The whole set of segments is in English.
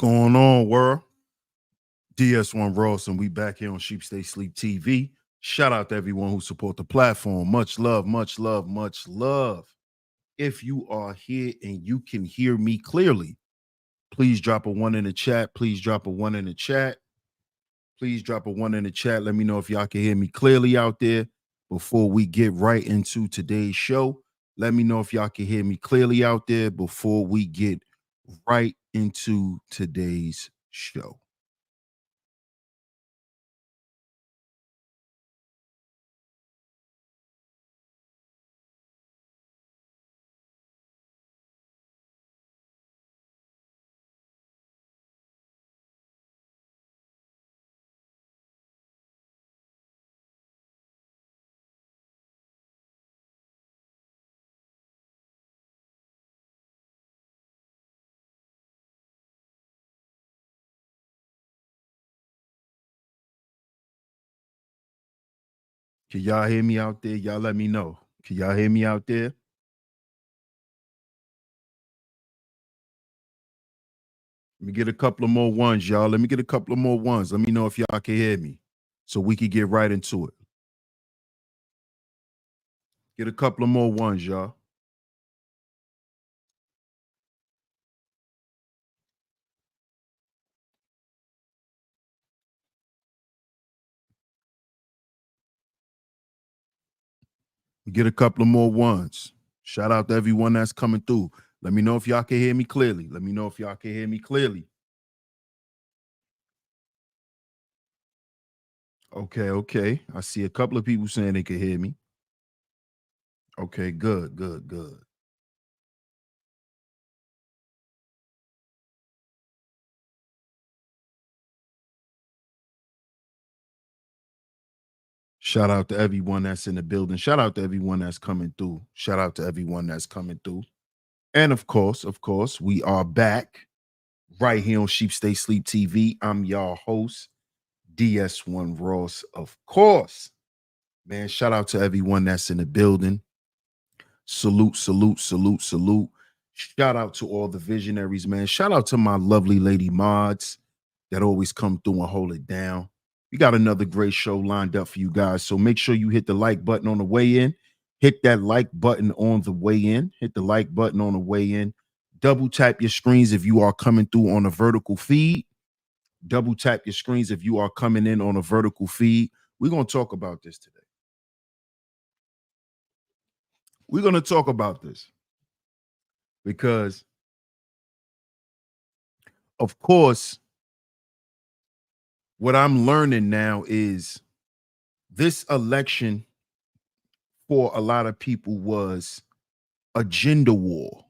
Going on, world? DS1 Ross, and we back here on Sheep Stay Sleep TV. Shout out to everyone who support the platform. Much love, much love, much love. If you are here and you can hear me clearly, please drop a 1 in the chat. Please drop a 1 in the chat. Please drop a 1 in the chat. Let me know if y'all can hear me clearly out there before we get right into today's show. Let me know if y'all can hear me clearly out there before we get right into today's show. Can y'all hear me out there? Y'all let me know. Can y'all hear me out there? Let me get a couple of more ones, y'all. Let me get a couple of more ones. Let me know if y'all can hear me so we can get right into it. Get a couple of more ones, y'all. Get a couple of more ones. Shout out to everyone that's coming through. Let me know if y'all can hear me clearly. Let me know if y'all can hear me clearly. Okay. I see a couple of people saying they can hear me. Okay, good. Shout out to everyone that's in the building. Shout out to everyone that's coming through. Shout out to everyone that's coming through. And of course, we are back right here on Sheep Stay Sleep TV. I'm y'all host, DS1 Ross, of course. Man, shout out to everyone that's in the building. Salute. Shout out to all the visionaries, man. Shout out to my lovely lady mods that always come through and hold it down. We got another great show lined up for you guys. So make sure you hit the like button on the way in. Hit that like button on the way in. Hit the like button on the way in. Double tap your screens if you are coming through on a vertical feed. Double tap your screens if you are coming in on a vertical feed. We're going to talk about this today. We're going to talk about this because, of course, what I'm learning now is this election for a lot of people was a gender war.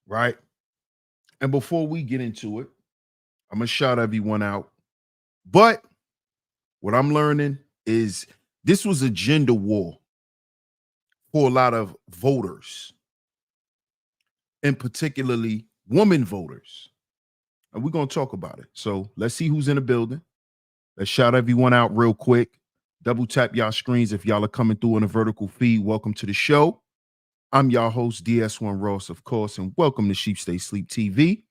Right? And before we get into it, I'm going to shout everyone out. But what I'm learning is this was a gender war for a lot of voters, and particularly women voters. And we're going to talk about it. So let's see who's in the building. Let's shout everyone out real quick. Double tap y'all screens if y'all are coming through on a vertical feed. Welcome to the show. I'm y'all host, DS1 Ross, of course, and welcome to Sheep Stay Sleep TV.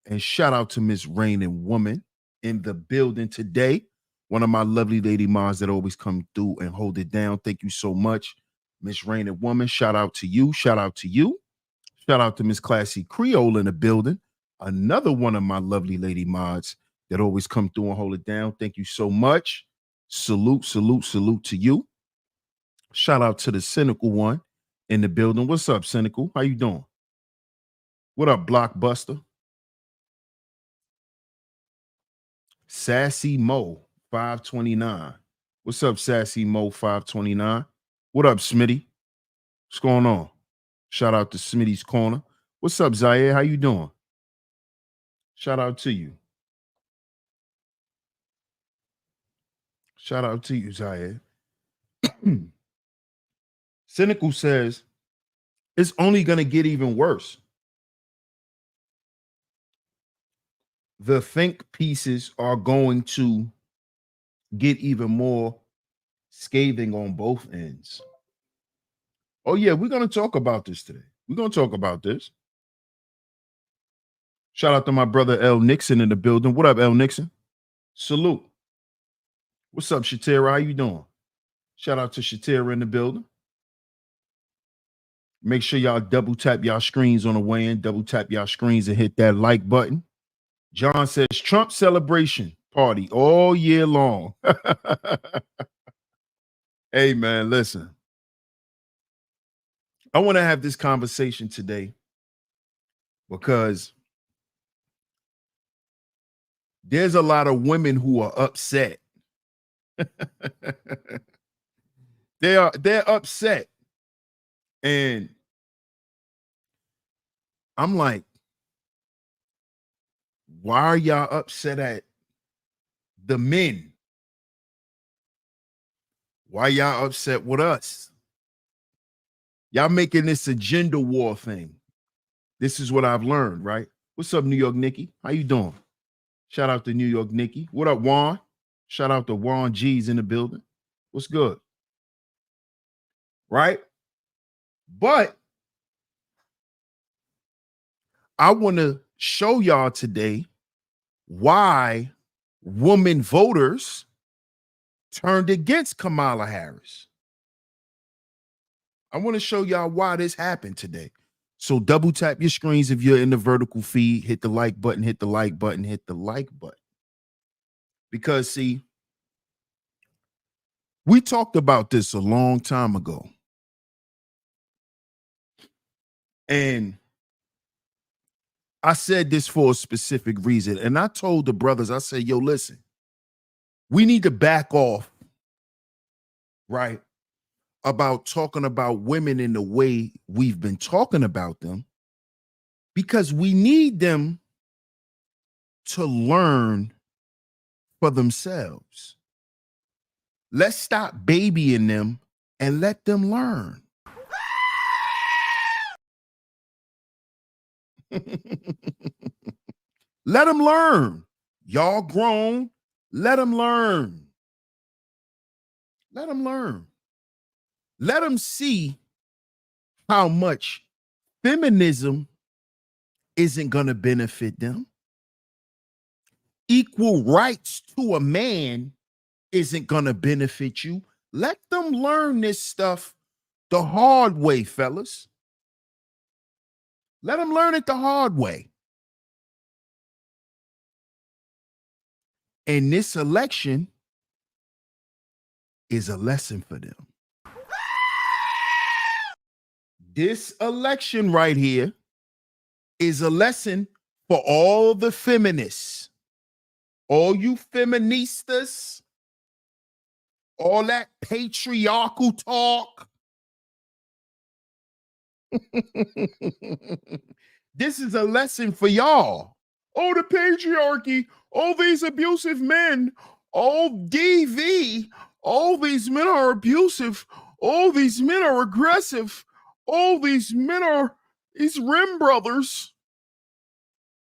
And shout out to Miss Rain and Woman in the building today. One of my lovely lady moms that always come through and hold it down. Thank you so much, Miss Rain and Woman. Shout out to you. Shout out to you. Shout out to Miss Classy Creole in the building. Another one of my lovely lady mods that always come through and hold it down. Thank you so much. Salute to you. Shout out to the cynical one in the building. What's up, cynical? How you doing? What up, Blockbuster? Sassy Mo 529. What's up, Sassy Mo 529? What up, Smitty? What's going on? Shout out to Smitty's Corner. What's up, Zaire? How you doing? Shout out to you. Shout out to you, Zaire. Cynical says it's only going to get even worse. The think pieces are going to get even more scathing on both ends. Oh, yeah, we're going to talk about this today. We're going to talk about this. Shout out to my brother L. Nixon in the building. What up, L. Nixon? Salute. What's up, Shatira? How you doing? Shout out to Shatira in the building. Make sure y'all double tap y'all screens on the way in. Double tap y'all screens and hit that like button. John says Trump celebration party all year long. Hey, man, listen. I want to have this conversation today because there's a lot of women who are upset. They're upset. And I'm like, why are y'all upset at the men? Why y'all upset with us? Y'all making this a gender war thing. This is what I've learned, right? What's up, New York Nikki? How you doing? Shout out to New York Nikki. What up, Juan? Shout out to Juan G's in the building. What's good? Right? But I want to show y'all today why women voters turned against Kamala Harris. I want to show y'all why this happened today. So double tap your screens if you're in the vertical feed, hit the like button, hit the like button, hit the like button. Because see, we talked about this a long time ago. And I said this for a specific reason. And I told the brothers, I said, yo, listen, we need to back off, right, about talking about women in the way we've been talking about them, because we need them to learn for themselves. Let's stop babying them and let them learn. Let them learn. Y'all grown. Let them learn. Let them learn. Let them see how much feminism isn't going to benefit them. Equal rights to a man isn't going to benefit you. Let them learn this stuff the hard way, fellas. Let them learn it the hard way. And this election is a lesson for them. This election right here is a lesson for all the feminists, all you feministas, all that patriarchal talk. This is a lesson for y'all. Oh, the patriarchy, all these abusive men, all DV, all these men are abusive, all these men are aggressive, all these men are these Rim brothers.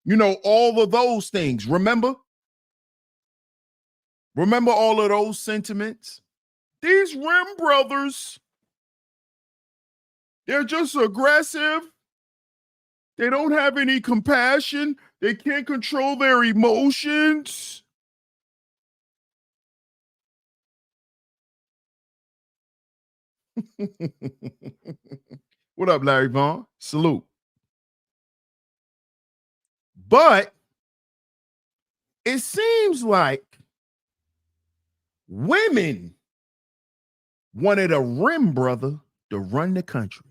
You know, all of those things. Remember? Remember all of those sentiments? These Rim brothers, they're just aggressive. They don't have any compassion. They can't control their emotions. What up, Larry Vaughn? Salute. But it seems like women wanted a Rim brother to run the country.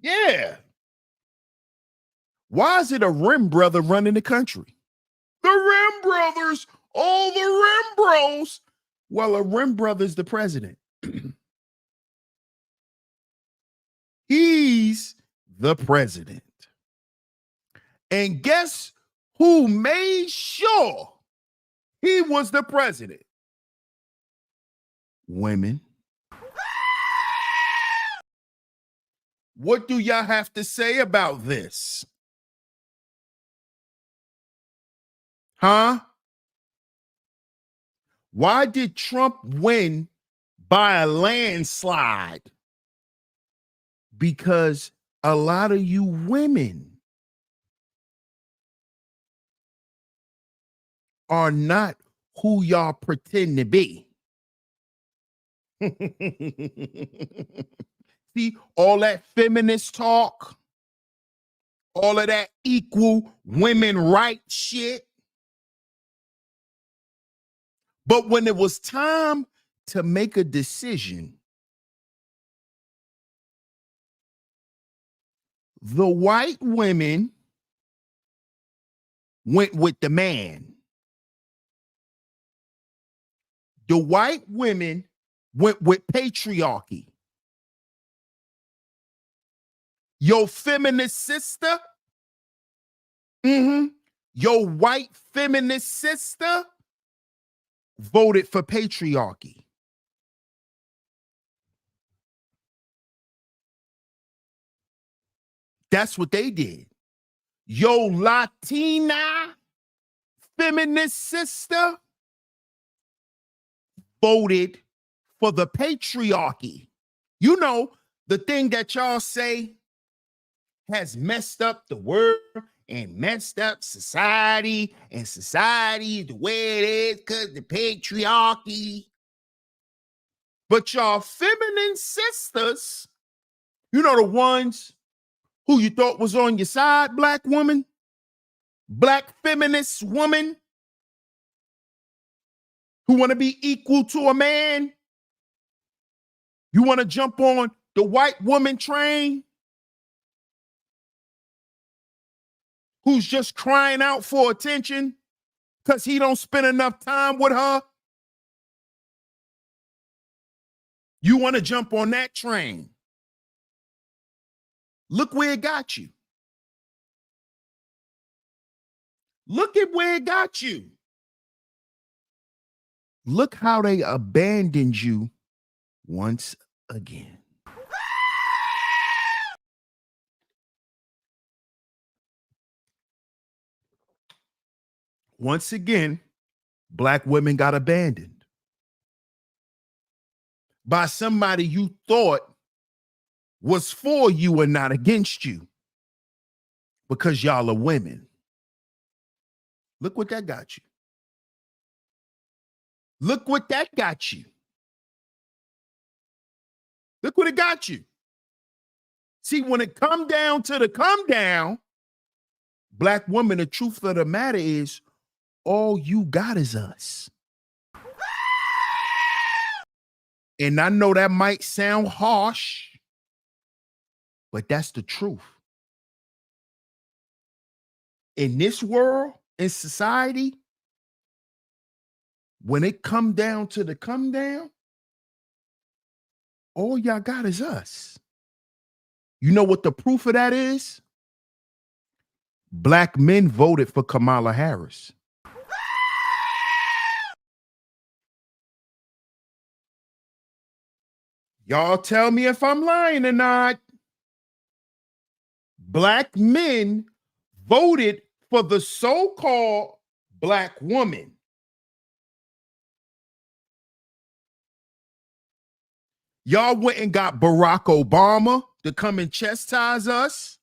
Yeah. Why is it a Rim brother running the country? The Rim brothers, all the Rim bros. Well, a Rim brother's the president. He's the president. And guess who made sure he was the president? Women. What do y'all have to say about this? Huh? Why did Trump win by a landslide? Because a lot of you women are not who y'all pretend to be. See, all that feminist talk, all of that equal women rights shit. But when it was time to make a decision, the white women went with the man. The white women went with patriarchy. Your feminist sister, your white feminist sister voted for patriarchy. That's what they did. Your Latina feminist sister voted for the patriarchy. You know, the thing that y'all say has messed up the world and messed up society, and society the way it is because the patriarchy. But y'all feminine sisters, you know, the ones who you thought was on your side, black woman, black feminist woman, who want to be equal to a man. You want to jump on the white woman train, who's just crying out for attention because he don't spend enough time with her. You want to jump on that train. Look where it got you. Look at where it got you. Look how they abandoned you once again. Once again, black women got abandoned by somebody you thought was for you and not against you, because y'all are women. Look what that got you. Look what that got you. Look what it got you. See, when it come down to the come down, black women, the truth of the matter is, all you got is us. And I know that might sound harsh, but that's the truth. In this world, in society, when it come down to the come down, all y'all got is us. You know what the proof of that is? Black men voted for Kamala Harris. Y'all tell me if I'm lying or not. Black men voted for the so-called black woman. Y'all went and got Barack Obama to come and chastise us.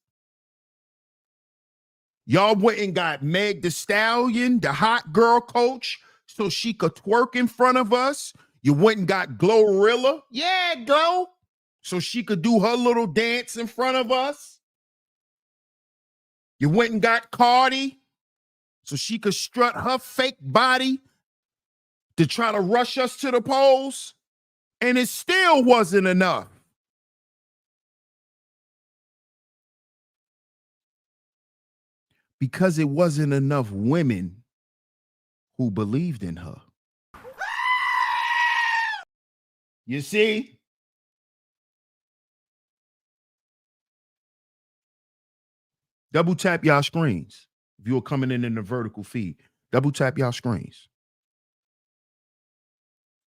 Y'all went and got Meg Thee Stallion, the hot girl coach, so she could twerk in front of us. You went and got Glorilla. Yeah, Glow. So she could do her little dance in front of us. You went and got Cardi so she could strut her fake body to try to rush us to the polls. And it still wasn't enough. Because it wasn't enough women who believed in her. You see? Double tap y'all screens. If you were coming in the vertical feed, double tap y'all screens.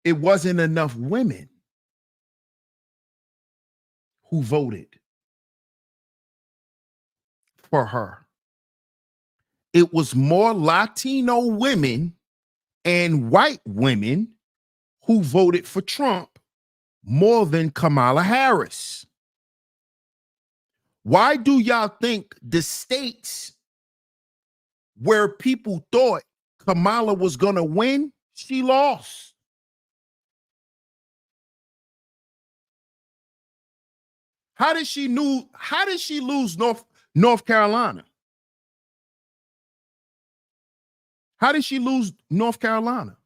It wasn't enough women who voted for her. It was more Latino women and white women who voted for Trump more than Kamala Harris. Why do y'all think the states where people thought Kamala was going to win, she lost? How did she lose North Carolina? How did she lose North Carolina?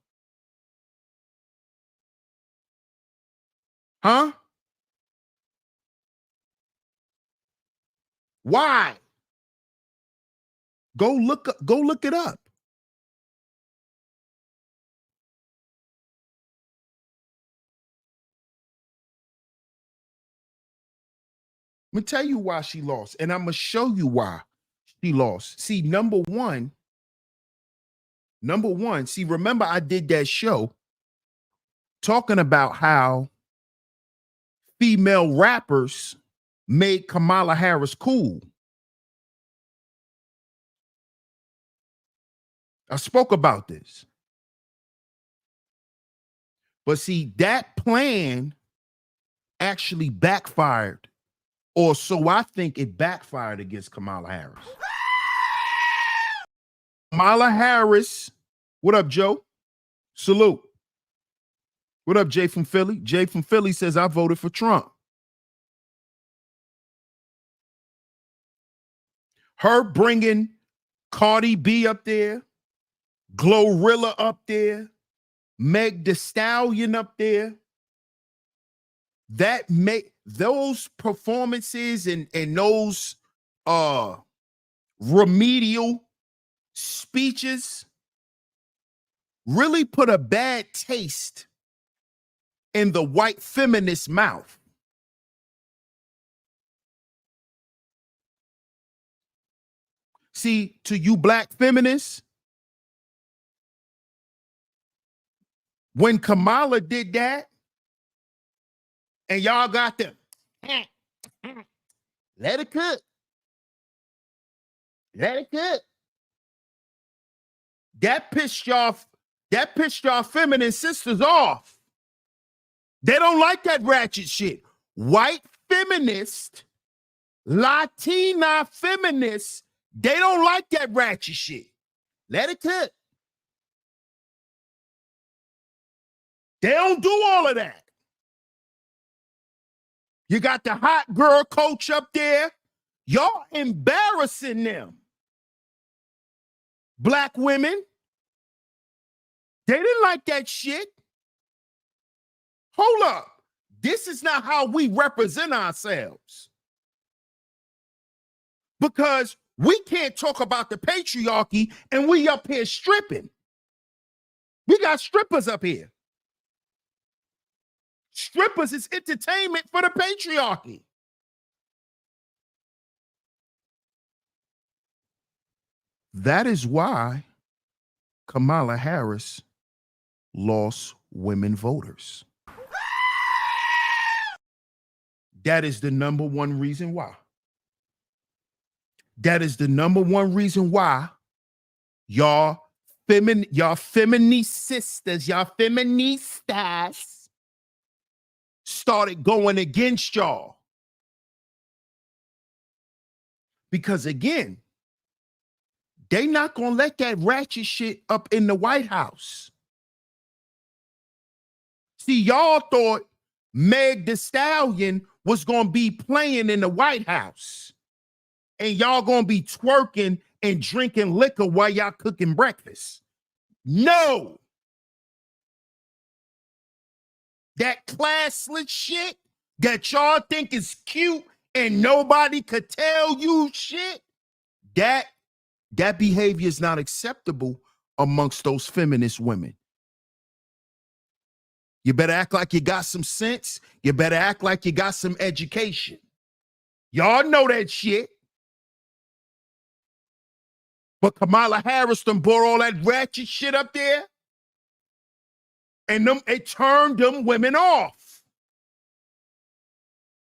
Huh? Why? Go look it up. I'm gonna tell you why she lost, and I'm gonna show you why she lost. See, number one, see, remember I did that show talking about how female rappers made Kamala Harris cool. I spoke about this. But see, that plan actually backfired, or so I think it backfired against Kamala Harris. Kamala Harris, what up, Joe? Salute. What up, Jay from Philly? Jay from Philly says, I voted for Trump. Her bringing Cardi B up there, Glorilla up there, Meg Thee Stallion up there, that make those performances and those remedial speeches really put a bad taste in the white feminist mouth. See, to you black feminists, when Kamala did that, and y'all got them, let it cook. Let it cook. That pissed y'all feminine sisters off. They don't like that ratchet shit. White feminist, Latina feminists, they don't like that ratchet shit. Let it cook. They don't do all of that. You got the hot girl coach up there. Y'all embarrassing them. Black women, they didn't like that shit. Hold up. This is not how we represent ourselves. Because we can't talk about the patriarchy and we up here stripping. We got strippers up here. Strippers is entertainment for the patriarchy. That is why Kamala Harris lost women voters. That is the number one reason why. That is the number one reason why y'all feminist sisters, y'all feministas started going against y'all. Because again, they not gonna let that ratchet shit up in the White House. See, y'all thought Meg Thee Stallion was gonna be playing in the White House, and y'all gonna be twerking and drinking liquor while y'all cooking breakfast. No. That classless shit that y'all think is cute and nobody could tell you shit, that behavior is not acceptable amongst those feminist women. You better act like you got some sense. You better act like you got some education. Y'all know that shit. But Kamala Harris done brought all that ratchet shit up there, and it turned them women off.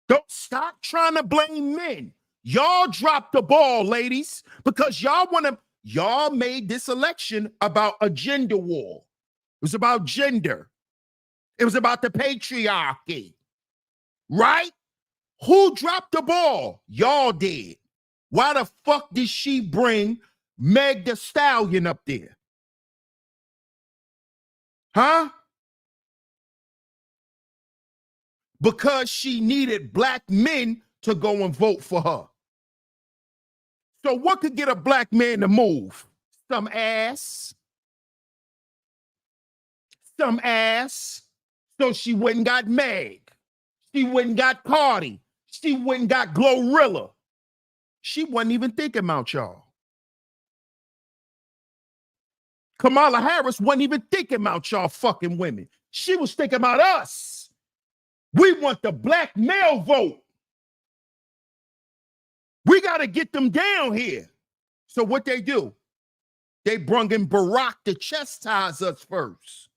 Don't stop trying to blame men. Y'all dropped the ball, ladies, because y'all made this election about a gender war. It was about gender. It was about the patriarchy, right? Who dropped the ball? Y'all did. Why the fuck did she bring Meg Thee Stallion up there? Huh? Because she needed black men to go and vote for her. So what could get a black man to move? Some ass. Some ass. So she went and got Meg. She went and got Cardi. She went and got Glorilla. She wasn't even thinking about y'all. Kamala Harris wasn't even thinking about y'all fucking women. She was thinking about us. We want the black male vote. We got to get them down here. So what they do? They brung in Barack to chastise us first.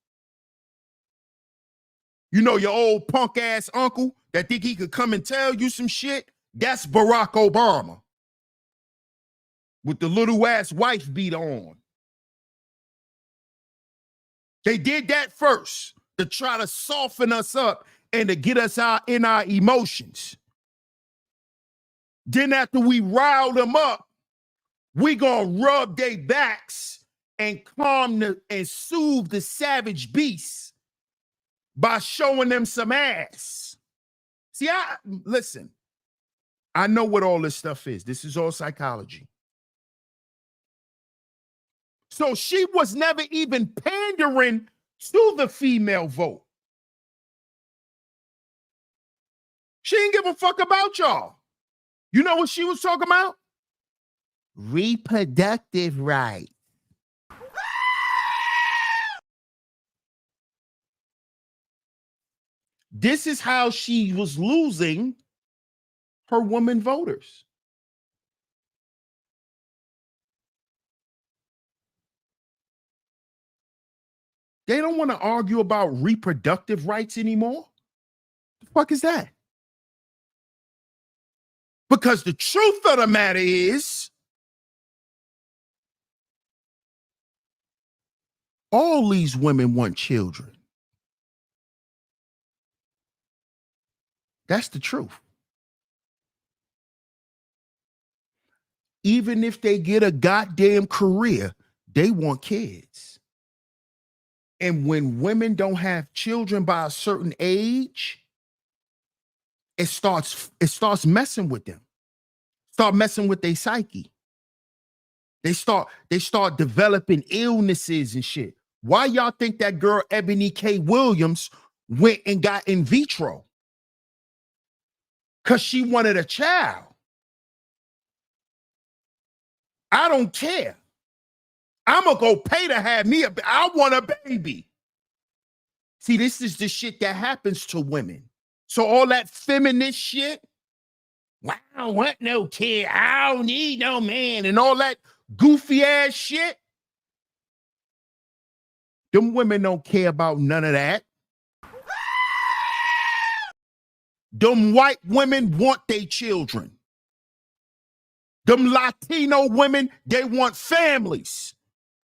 You know your old punk ass uncle that think he could come and tell you some shit? That's Barack Obama. With the little ass wife beater on. They did that first to try to soften us up and to get us out in our emotions. Then after we rile them up, we gonna rub their backs and calm and soothe the savage beasts by showing them some ass. See, listen, I know what all this stuff is. This is all psychology. So she was never even pandering to the female vote. She didn't give a fuck about y'all. You know what she was talking about? Reproductive rights. This is how she was losing her woman voters. They don't want to argue about reproductive rights anymore. The fuck is that? Because the truth of the matter is, all these women want children. That's the truth. Even if they get a goddamn career, they want kids. And when women don't have children by a certain age, it starts messing with them. Start messing with their psyche. They start developing illnesses and shit. Why y'all think that girl Ebony K. Williams went and got in vitro? Because she wanted a child. I don't care. I'm going to go pay to have me I want a baby. See, this is the shit that happens to women. So all that feminist shit, well, I don't want no kid. I don't need no man and all that goofy ass shit. Them women don't care about none of that. Them white women want their children. Them Latino women, they want families.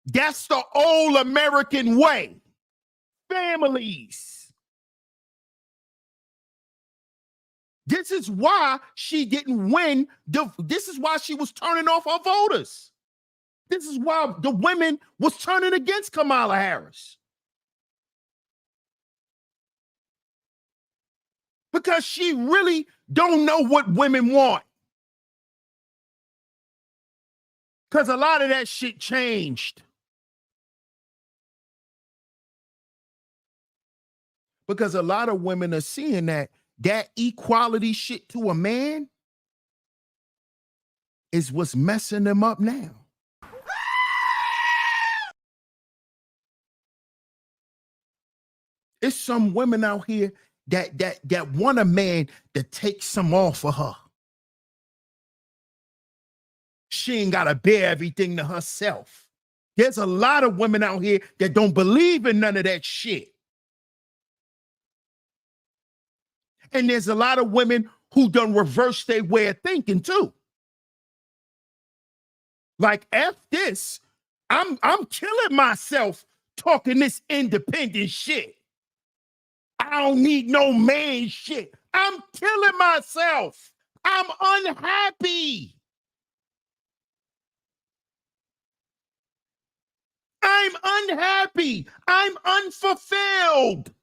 That's the old American way. Families. This is why she didn't win. This is why she was turning off her voters. This is why the women was turning against Kamala Harris. Because she really don't know what women want. Because a lot of that shit changed. Because a lot of women are seeing that equality shit to a man is what's messing them up now. It's some women out here that want a man to take some off of her. She ain't got to bear everything to herself. There's a lot of women out here that don't believe in none of that shit. And there's a lot of women who done reverse their way of thinking too. Like, F this, I'm killing myself talking this independent shit. I don't need no man shit. I'm killing myself. I'm unhappy. I'm unhappy. I'm unfulfilled.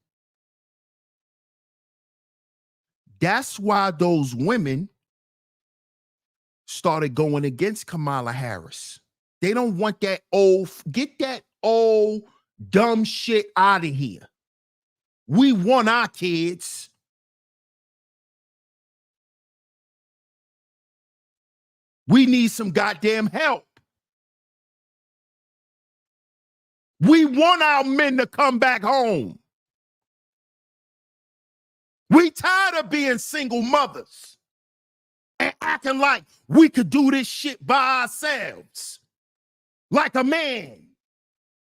That's why those women started going against Kamala Harris. They don't want that get that old dumb shit out of here. We want our kids. We need some goddamn help. We want our men to come back home. We tired of being single mothers and acting like we could do this shit by ourselves. Like a man.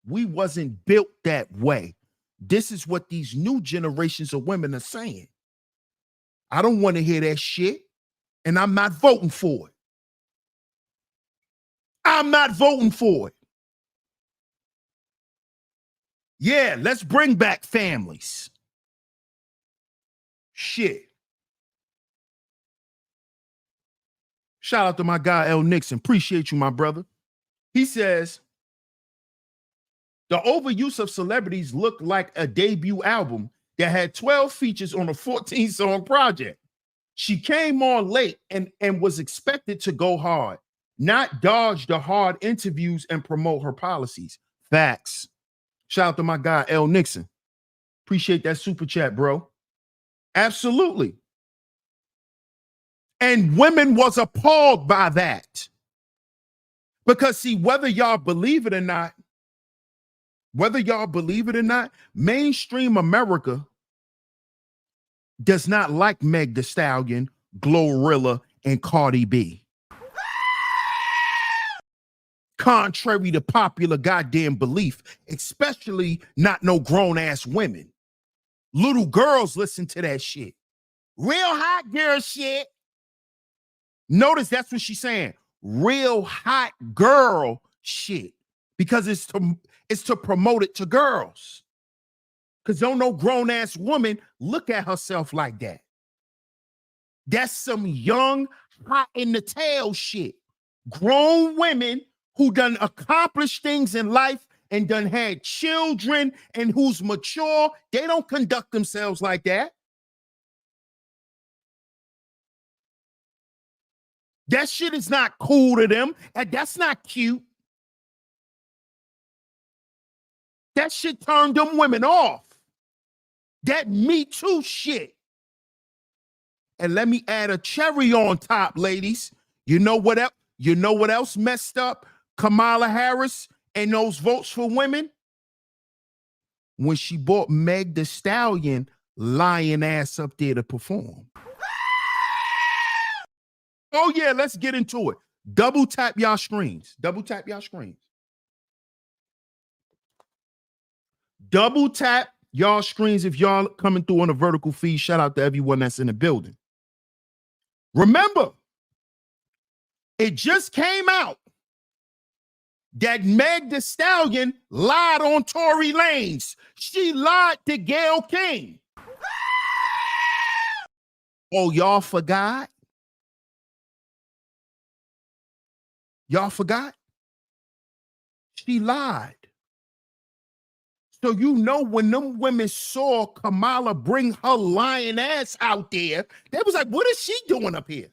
We wasn't built that way. This is what these new generations of women are saying. I don't want to hear that shit, and I'm not voting for it. I'm not voting for it. Yeah, let's bring back families. Shit. Shout out to my guy, L. Nixon. Appreciate you, my brother. He says, the overuse of celebrities looked like a debut album that had 12 features on a 14-song project. She came on late and was expected to go hard, not dodge the hard interviews and promote her policies. Facts. Shout out to my guy, L. Nixon. Appreciate that super chat, bro. Absolutely. And women was appalled by that. Because see, whether y'all believe it or not, mainstream America does not like Meg Thee Stallion, Glorilla, and Cardi B. Contrary to popular goddamn belief, especially not no grown-ass women. Little girls listen to that shit. Real hot girl shit. Notice that's what she's saying. Real hot girl shit. Because it's to promote it to girls. Because don't no grown-ass woman look at herself like that. That's some young, hot in the tail shit. Grown women who done accomplished things in life and done had children and who's mature, they don't conduct themselves like that. That shit is not cool to them, and that's not cute. That shit turned them women off. That Me Too shit. And let me add a cherry on top, ladies. You know what else? You know what else messed up Kamala Harris and those votes for women? When she brought Meg Thee Stallion lying ass up there to perform. Oh yeah, let's get into it. Double tap y'all screens. Double tap y'all screens. Double tap y'all screens if y'all coming through on a vertical feed. Shout out to everyone that's in the building. Remember, it just came out that Meg Thee Stallion lied on Tory Lanez. She lied to Gayle King. Oh, y'all forgot? Y'all forgot? She lied. So you know when them women saw Kamala bring her lying ass out there, they was like, what is she doing up here?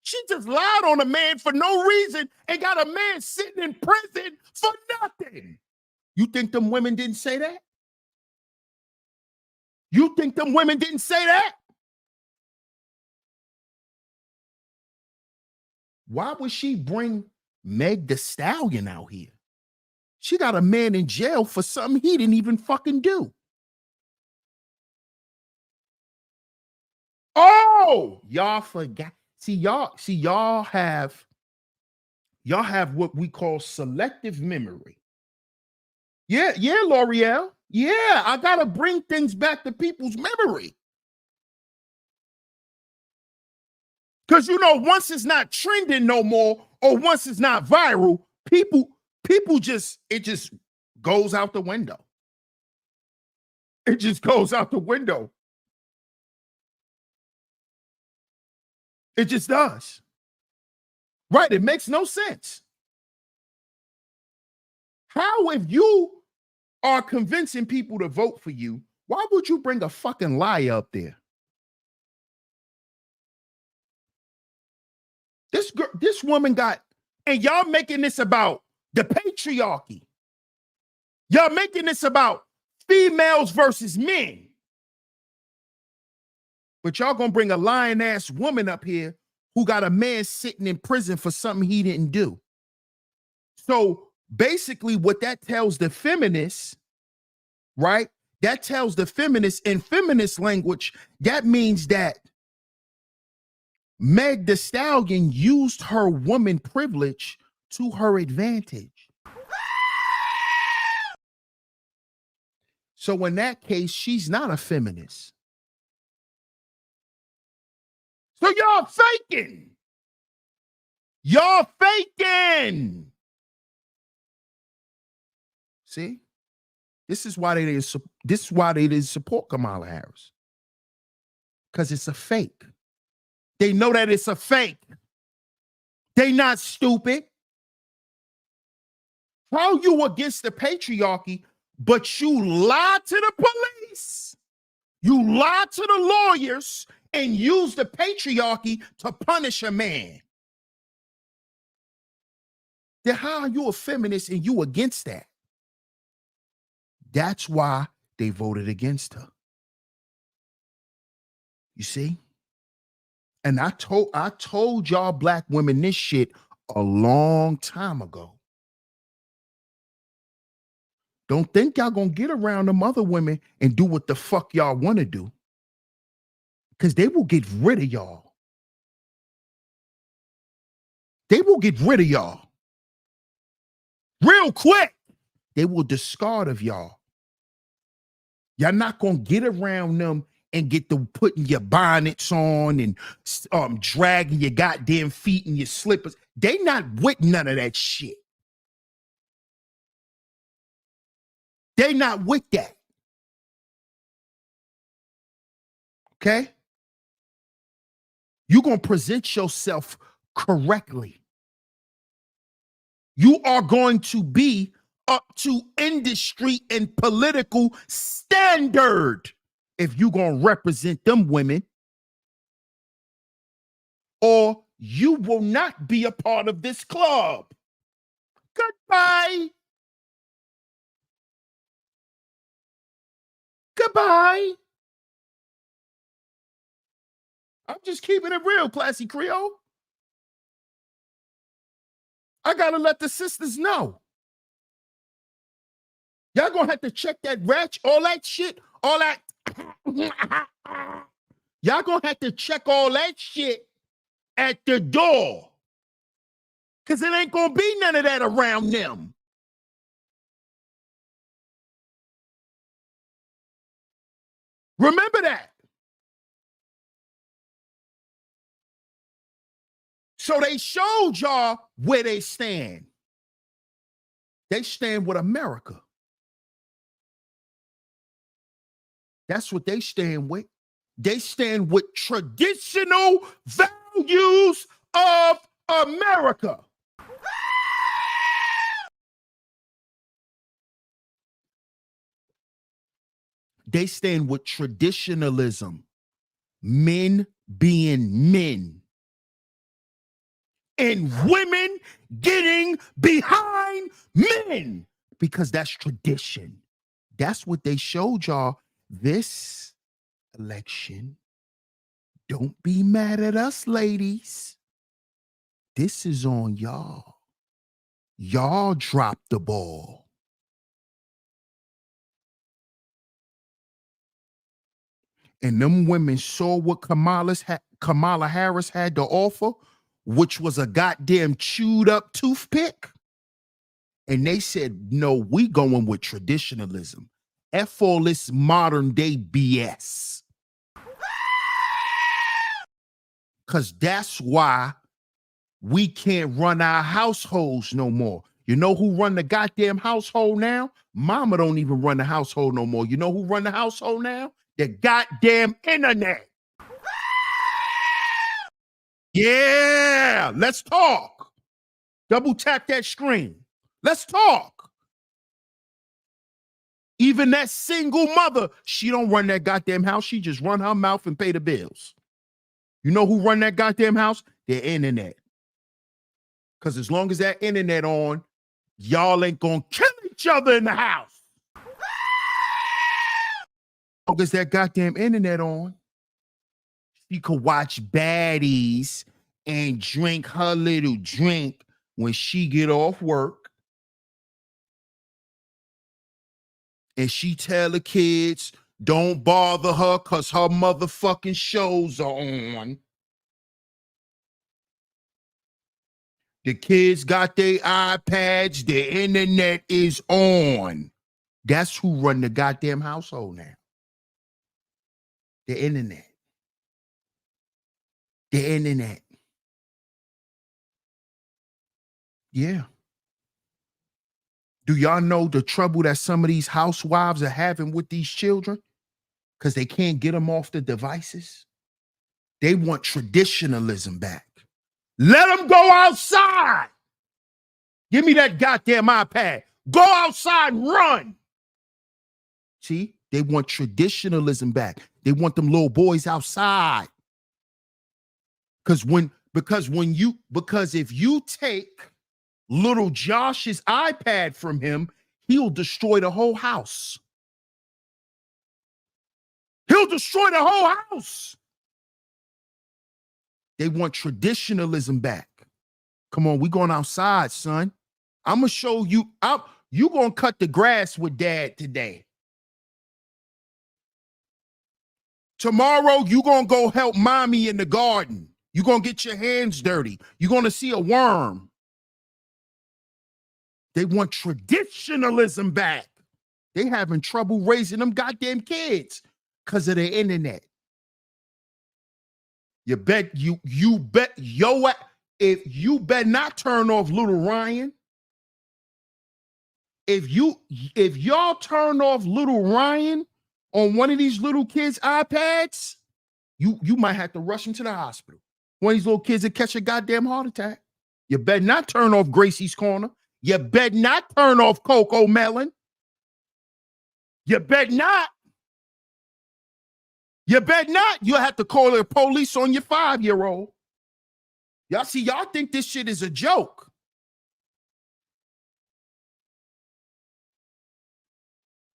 She just lied on a man for no reason and got a man sitting in prison for nothing. You think them women didn't say that? You think them women didn't say that? Why would she bring Meg Thee Stallion out here? She got a man in jail for something he didn't even fucking do. Oh, y'all forgot. See, y'all have what we call selective memory. Yeah, L'Oreal. Yeah, I gotta bring things back to people's memory. Because once it's not trending no more, or once it's not viral, people just goes out the window. It just goes out the window. It just does. Right? It makes no sense. How, if you are convincing people to vote for you, why would you bring a fucking liar up there? This woman got, and y'all making this about the patriarchy. Y'all making this about females versus men. But y'all gonna bring a lying ass woman up here who got a man sitting in prison for something he didn't do. So basically what that tells the feminists, right? That tells the feminists in feminist language, that means that Meg Thee Stallion used her woman privilege to her advantage. So in that case, she's not a feminist. So y'all faking. Y'all faking. See? This is why they didn't support Kamala Harris. Because it's a fake. They know that it's a fake. They not stupid. How you against the patriarchy, but you lie to the police, you lie to the lawyers, and use the patriarchy to punish a man? Then how are you a feminist and you against that? That's why they voted against her. You see? And I told y'all black women this shit a long time ago. Don't think y'all gonna get around them other women and do what the fuck y'all want to do. Because they will get rid of y'all. They will get rid of y'all. Real quick. They will discard of y'all. Y'all not gonna get around them and get to putting your bonnets on and dragging your goddamn feet in your slippers. They not with none of that shit. They not with that. Okay? You're going to present yourself correctly. You are going to be up to industry and political standard if you're going to represent them women, or you will not be a part of this club. Goodbye. Goodbye. I'm just keeping it real, Classy Creole. I got to let the sisters know. Y'all going to have to check that ratchet, all that shit, all that. Y'all going to have to check all that shit at the door. Because it ain't going to be none of that around them. Remember that. So they showed y'all where they stand. They stand with America. That's what they stand with. They stand with traditional values of America. They stand with traditionalism, men being men, and women getting behind men, because that's tradition. That's what they showed y'all this election. Don't be mad at us, ladies. This is on y'all. Y'all dropped the ball. And them women saw what Kamala Harris had to offer, which was a goddamn chewed up toothpick. And they said, no, we going with traditionalism. F all this modern day BS. Because that's why we can't run our households no more. You know who run the goddamn household now? Mama don't even run the household no more. You know who run the household now? The goddamn internet. Yeah, let's talk. Double tap that screen. Let's talk. Even that single mother, she don't run that goddamn house. She just run her mouth and pay the bills. You know who run that goddamn house? The internet. Because as long as that internet on, y'all ain't gonna kill each other in the house. As long as that goddamn internet on, she could watch baddies and drink her little drink when she get off work. And she tell the kids, don't bother her because her motherfucking shows are on. The kids got their iPads, the internet is on. That's who run the goddamn household now. The internet. The internet. Yeah. Do y'all know the trouble that some of these housewives are having with these children? Because they can't get them off the devices. They want traditionalism back. Let them go outside. Give me that goddamn iPad. Go outside and run. See, they want traditionalism back. They want them little boys outside. Because if you take little Josh's iPad from him, he'll destroy the whole house. He'll destroy the whole house. They want traditionalism back. Come on, we going outside, son. I'm going to show you. You going to cut the grass with dad today. Tomorrow, you going to go help mommy in the garden. You're going to get your hands dirty. You're going to see a worm. They want traditionalism back. They having trouble raising them goddamn kids because of the internet. You bet if you better not turn off little Ryan. If y'all turn off little Ryan on one of these little kids' iPads, you might have to rush him to the hospital. One of these little kids that catch a goddamn heart attack. You better not turn off Gracie's Corner. You better not turn off Coco Melon. You better not. You better not. You'll have to call the police on your 5-year-old. Y'all see, y'all think this shit is a joke.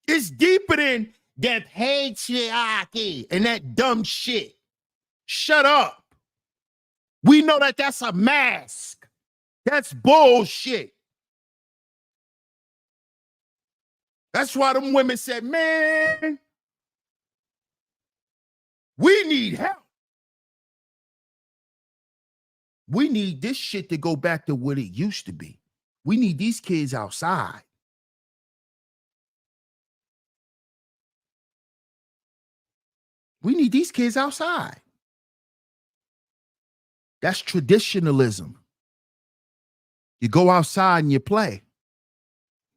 It's deeper than that patriarchy and that dumb shit. Shut up. We know that that's a mask. That's bullshit. That's why them women said, man, we need help. We need this shit to go back to what it used to be. We need these kids outside. We need these kids outside. That's traditionalism. You go outside and you play.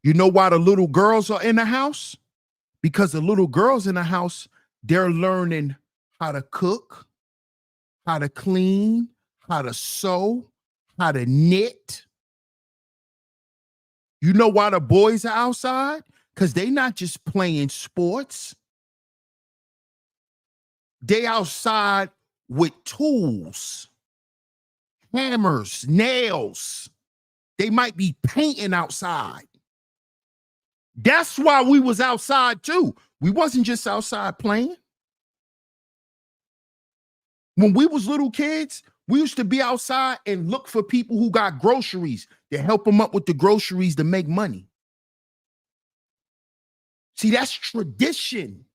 You know why the little girls are in the house? Because the little girls in the house, they're learning how to cook, how to clean, how to sew, how to knit. You know why the boys are outside? Because they're not just playing sports. They outside with tools, hammers, nails. They might be painting outside. That's why we was outside too. We wasn't just outside playing. When we was little kids, we used to be outside and look for people who got groceries to help them up with the groceries to make money. See, that's tradition.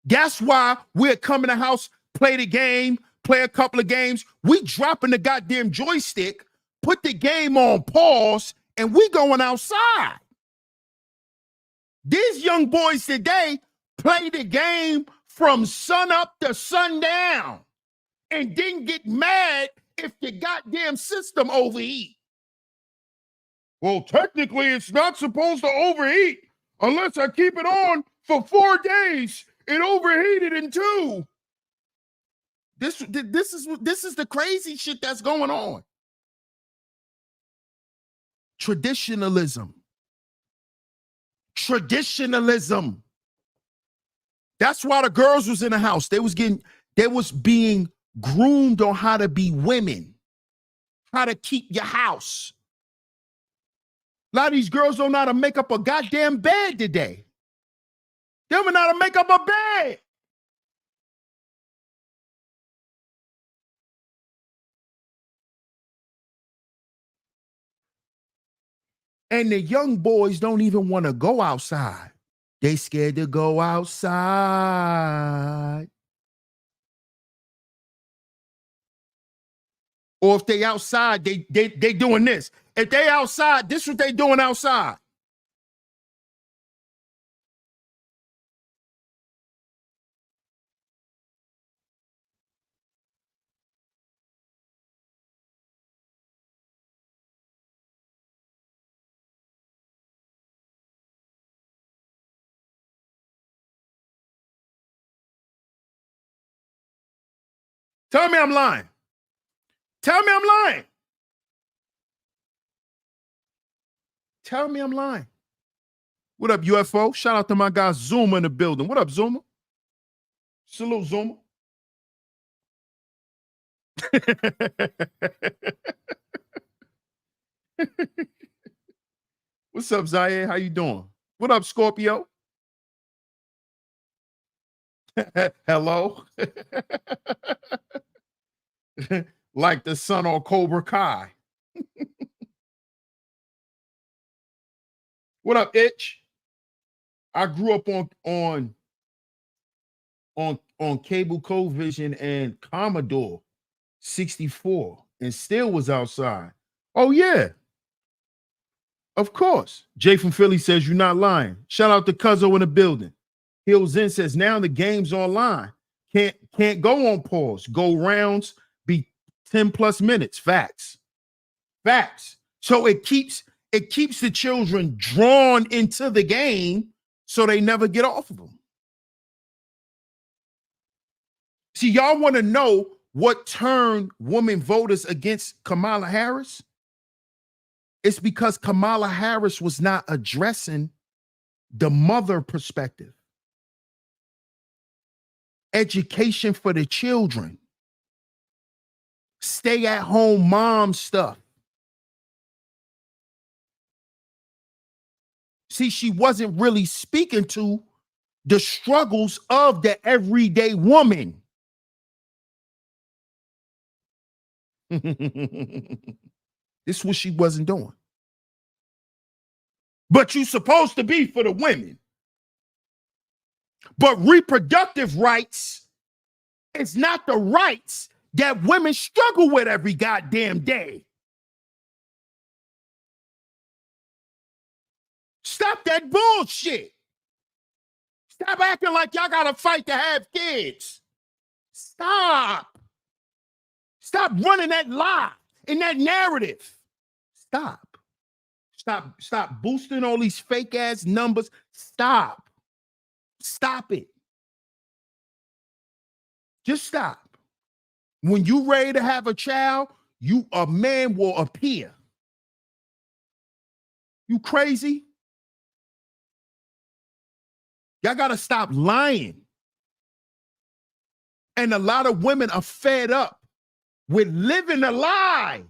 That's why we'll come in the house, play the game, play a couple of games. We dropping the goddamn joystick, put the game on pause, and we going outside. These young boys today play the game from sun up to sundown and then get mad if the goddamn system overheat. Well, technically, it's not supposed to overheat unless I keep it on for 4 days. It overheated in 2. This is the crazy shit that's going on. Traditionalism. Traditionalism. That's why the girls was in the house. They was being groomed on how to be women, how to keep your house. A lot of these girls don't know how to make up a goddamn bed today. They don't know how to make up a bed. And the young boys don't even want to go outside. They scared to go outside. Or if they outside, they doing this. If they outside, this is what they doing outside. Tell me I'm lying. Tell me I'm lying. Tell me I'm lying. What up, UFO? Shout out to my guy Zuma in the building. What up, Zuma? Salute, Zuma. What's up, Zaire? How you doing? What up, Scorpio? Hello. Like the sun on Cobra Kai. What up, Itch? I grew up on cable Covision and Commodore 64 and still was outside. Oh yeah. Of course. Jay from Philly says you're not lying. Shout out to Cuzzo in the building. Hills in says now the game's online. Can't go on pause. Go rounds, be 10 plus minutes. Facts. Facts. So it keeps the children drawn into the game so they never get off of them. See, y'all want to know what turned women voters against Kamala Harris? It's because Kamala Harris was not addressing the mother perspective. Education for the children. Stay at home mom stuff. See, she wasn't really speaking to the struggles of the everyday woman. This is what she wasn't doing. But you're supposed to be for the women. But reproductive rights is not the rights that women struggle with every goddamn day. Stop that bullshit. Stop acting like y'all gotta fight to have kids. Stop. Stop running that lie in that narrative. Stop. Stop boosting all these fake ass numbers. Stop. Stop it. Just stop. When you ready to have a child, a man will appear. You crazy? Y'all gotta stop lying. And a lot of women are fed up with living a lie.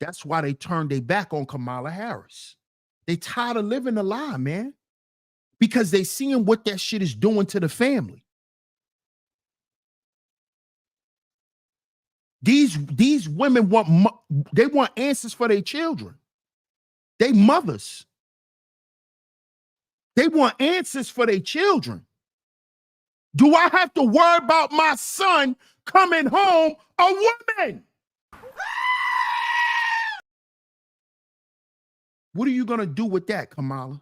That's why they turned their back on Kamala Harris. They tired of living a lie, man. Because they seeing what that shit is doing to the family. These women want answers for their children. They mothers. They want answers for their children. Do I have to worry about my son coming home a woman? What are you going to do with that, Kamala?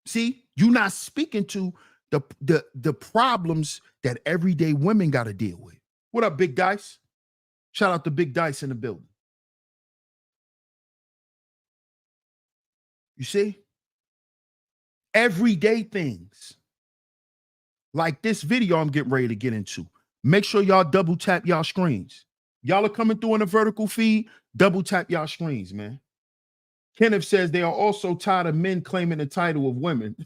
See, you're not speaking to the problems that everyday women got to deal with. What up, Big Dice? Shout out to Big Dice in the building. You see? Everyday things. Like this video I'm getting ready to get into. make sure y'all double tap y'all screens. Y'all are coming through in a vertical feed, double tap y'all screens, man. Kenneth says they are also tired of men claiming the title of women.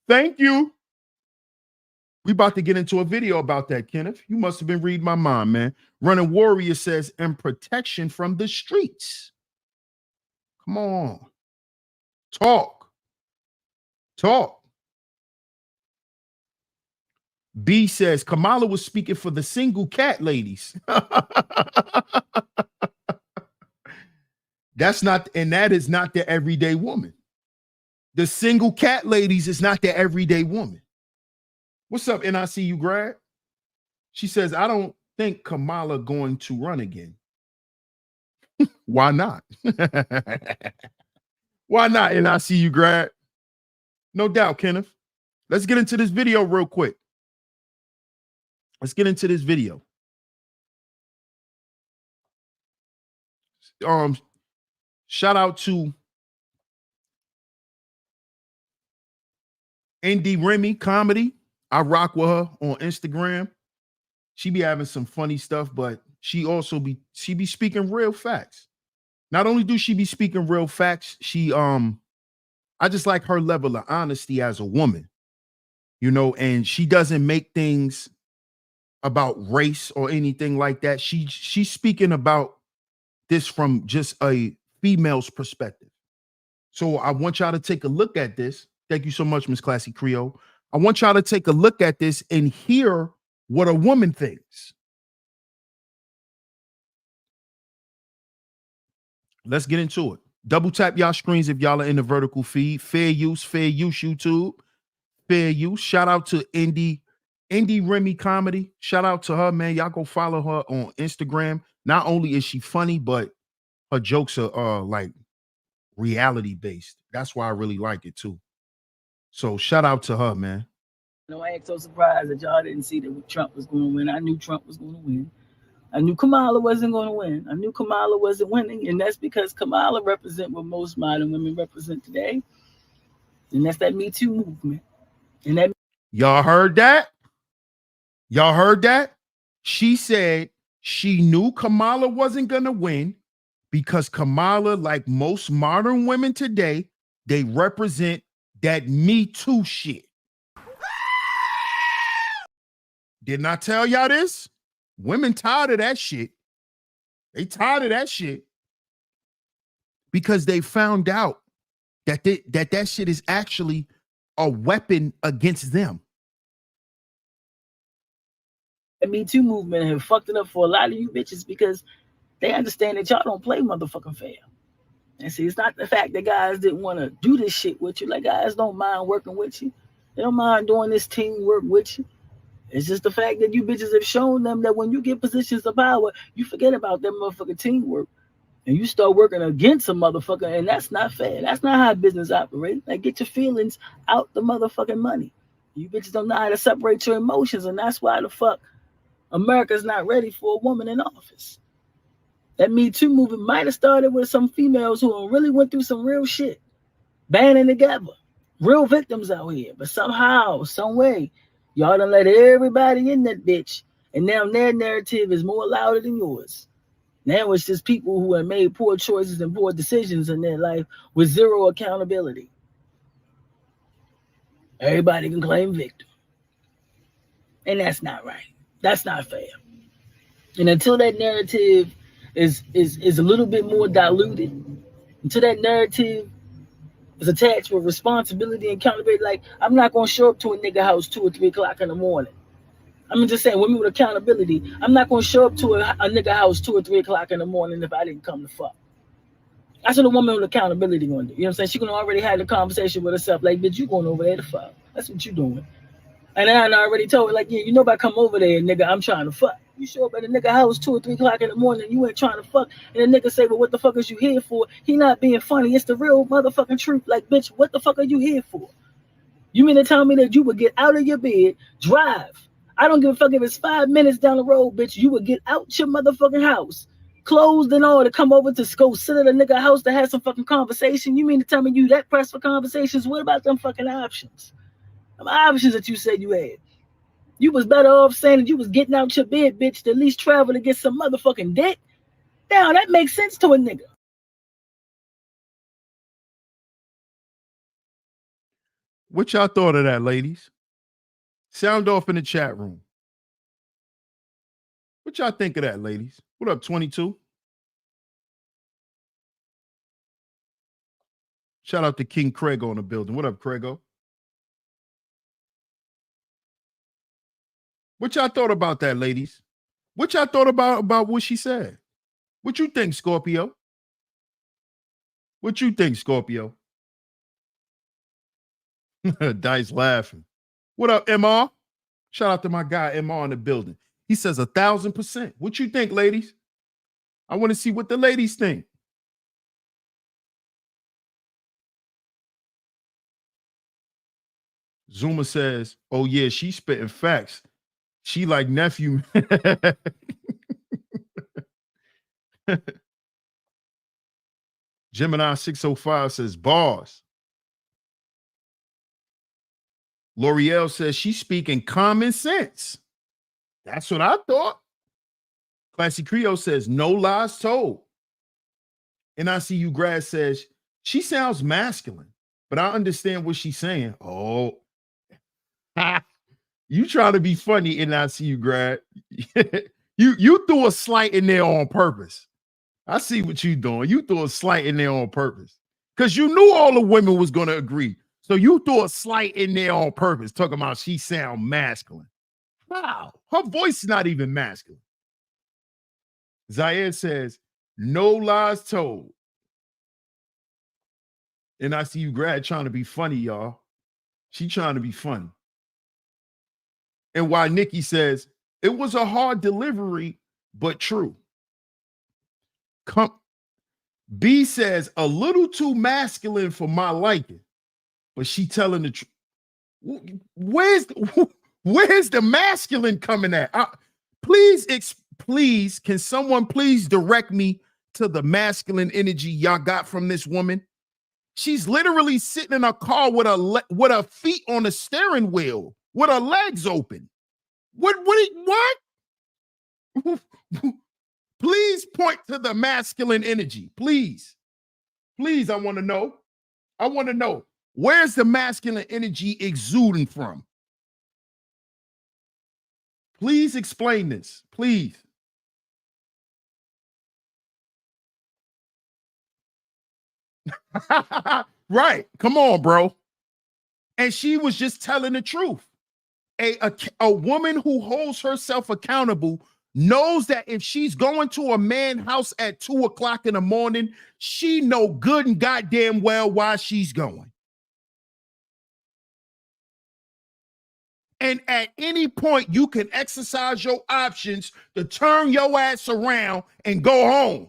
Thank you. We about to get into a video about that, Kenneth. You must have been reading my mind, man. Running Warrior says, and protection from the streets. Come on. Talk. B says, Kamala was speaking for the single cat ladies. That is not the everyday woman. The single cat ladies is not the everyday woman. What's up, NICU grad? She says, I don't think Kamala going to run again. Why not? Why not, NICU grad? No doubt, Kenneth. Let's get into this video real quick. Let's get into this video. Shout out to Indie Remy Comedy. I rock with her on Instagram. She be having some funny stuff, but she be speaking real facts. Not only do she be speaking real facts, I just like her level of honesty as a woman, you know, and she doesn't make things about race or anything like that. She's speaking about this from just a female's perspective. So I want y'all to take a look at this. Thank you so much, Miss Classy Creole. I want y'all to take a look at this and hear what a woman thinks. Let's get into it. Double tap y'all screens if y'all are in the vertical feed. Fair use, YouTube. Fair use. Shout out to Indie Remy Comedy. Shout out to her, man. Y'all go follow her on Instagram. Not only is she funny, but her jokes are like reality based. That's why I really like it too. So shout out to her, man. No, I ain't so surprised that y'all didn't see that Trump was going to win. I knew Trump was going to win. I knew Kamala wasn't going to win. I knew Kamala wasn't winning, and that's because Kamala represents what most modern women represent today, and that's that Me Too movement. And that y'all heard that? Y'all heard that? She said she knew Kamala wasn't going to win because Kamala, like most modern women today, they represent that Me Too shit. Didn't I tell y'all this? Women tired of that shit. They tired of that shit because they found out that that shit is actually a weapon against them. The Me Too movement have fucked it up for a lot of you bitches because they understand that y'all don't play motherfucking fair. And see, it's not the fact that guys didn't want to do this shit with you. Like, guys don't mind working with you. They don't mind doing this teamwork with you. It's just the fact that you bitches have shown them that when you get positions of power, you forget about that motherfucking teamwork. And you start working against a motherfucker, and that's not fair. That's not how business operates. Like, get your feelings out the motherfucking money. You bitches don't know how to separate your emotions, and that's why the fuck America's not ready for a woman in office. That Me Too movement might have started with some females who really went through some real shit, banding together, real victims out here. But somehow, some way, y'all done let everybody in that bitch, and now their narrative is more louder than yours. Now it's just people who have made poor choices and poor decisions in their life with zero accountability. Everybody can claim victim. And that's not right. That's not fair. And until that narrative is a little bit more diluted, until that narrative is attached with responsibility and accountability, like, I'm not going to show up to a nigga house 2 or 3 o'clock in the morning. I'm just saying, women with accountability, I'm not going to show up to a nigga house 2 or 3 o'clock in the morning if I didn't come to fuck. That's what a woman with accountability going to do. You know what I'm saying? She going to already have the conversation with herself, like, bitch, you going over there to fuck. That's what you doing. And I already told her, like, yeah, you know, if I come over there, nigga, I'm trying to fuck. You show up at a nigga house 2 or 3 o'clock in the morning, you ain't trying to fuck, and the nigga say, well, what the fuck is you here for? He not being funny. It's the real motherfucking truth. Like, bitch, what the fuck are you here for? You mean to tell me that you would get out of your bed, drive? I don't give a fuck if it's 5 minutes down the road, bitch. You would get out your motherfucking house, closed and all, to come over to go sit at a nigga house to have some fucking conversation. You mean to tell me you that pressed for conversations? What about them fucking options? Them options that you said you had. You was better off saying that you was getting out your bed, bitch, to at least travel to get some motherfucking dick. Now that makes sense to a nigga. What y'all thought of that, ladies? Sound off in the chat room. What y'all think of that, ladies? What up, 22? Shout out to King Craig on the building. What up, Craigo? What y'all thought about that, ladies? What y'all thought about what she said? What you think, Scorpio? What you think, Scorpio? Dice laughing. What up, MR? Shout out to my guy, MR, in the building. He says 1,000%. What you think, ladies? I want to see what the ladies think. Zuma says, oh, yeah, she's spitting facts. She like nephew. Gemini 605 says, bars. L'Oreal says she's speaking common sense. That's what I thought. Classy Creole says, no lies told. And I see you grad says, she sounds masculine, but I understand what she's saying. Oh, you trying to be funny and I see you grad. you threw a slight in there on purpose. I see what you doing. You threw a slight in there on purpose because you knew all the women was going to agree. So you threw a slight in there on purpose, talking about she sound masculine. Wow, her voice is not even masculine. Zaire says, no lies told. And I see you grad trying to be funny, y'all. She trying to be funny. And why Nikki says, it was a hard delivery, but true. B says, a little too masculine for my liking, but she telling the truth. Where's the masculine coming at? Please, can someone please direct me to the masculine energy y'all got from this woman? She's literally sitting in a car with her feet on the steering wheel, with her legs open. What? Please point to the masculine energy. Please, I want to know. I want to know, where's the masculine energy exuding from? Please explain this, please. Right. Come on, bro. And she was just telling the truth. A woman who holds herself accountable knows that if she's going to a man's house at 2 o'clock in the morning, she know good and goddamn well why she's going. And at any point, you can exercise your options to turn your ass around and go home.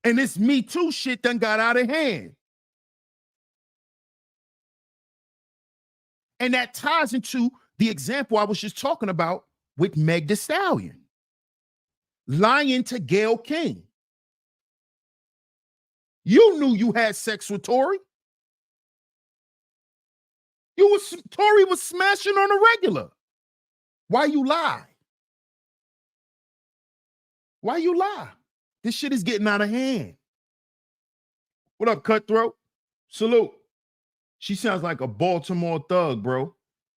And this Me Too shit done got out of hand. And that ties into the example I was just talking about with Meg Thee Stallion. Lying to Gayle King. You knew you had sex with Tory. Tory was smashing on a regular. Why you lie? Why you lie? This shit is getting out of hand. What up, Cutthroat? Salute. She sounds like a Baltimore thug, bro.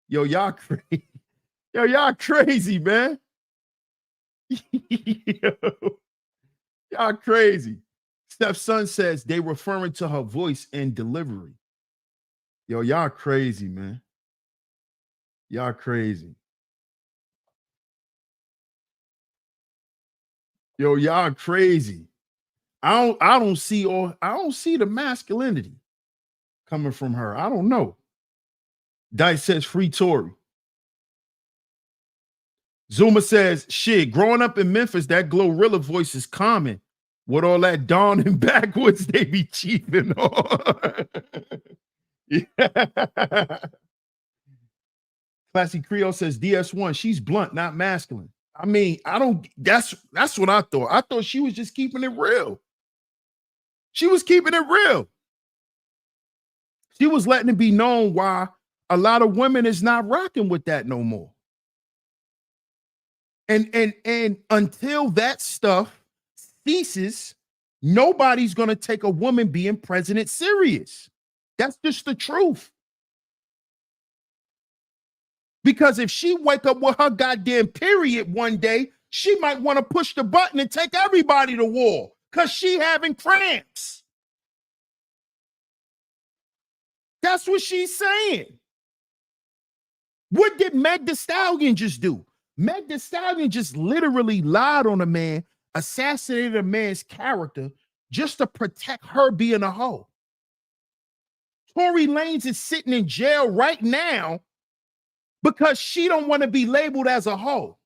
Yo, y'all crazy. Yo, y'all crazy, man. Yo, y'all crazy. Stepson says they referring to her voice and delivery. Yo, y'all crazy, man. Y'all crazy. Yo, y'all crazy. I don't see the masculinity coming from her. I don't know. Dice says free Tory. Zuma says, shit, growing up in Memphis, that Glorilla voice is common. With all that dawn and backwoods they be chiefing on. Yeah. Classy Creole says DS1, she's blunt, not masculine. I mean, that's what I thought. I thought she was just keeping it real. She was keeping it real. She was letting it be known why a lot of women is not rocking with that no more. And until that stuff ceases, nobody's going to take a woman being president serious. That's just the truth. Because if she wake up with her goddamn period one day, she might want to push the button and take everybody to war because she having cramps. That's what she's saying. What did Meg Thee Stallion just do? Meg Thee Stallion just literally lied on a man, assassinated a man's character just to protect her being a hoe. Tory Lanez is sitting in jail right now because she don't want to be labeled as a hoe.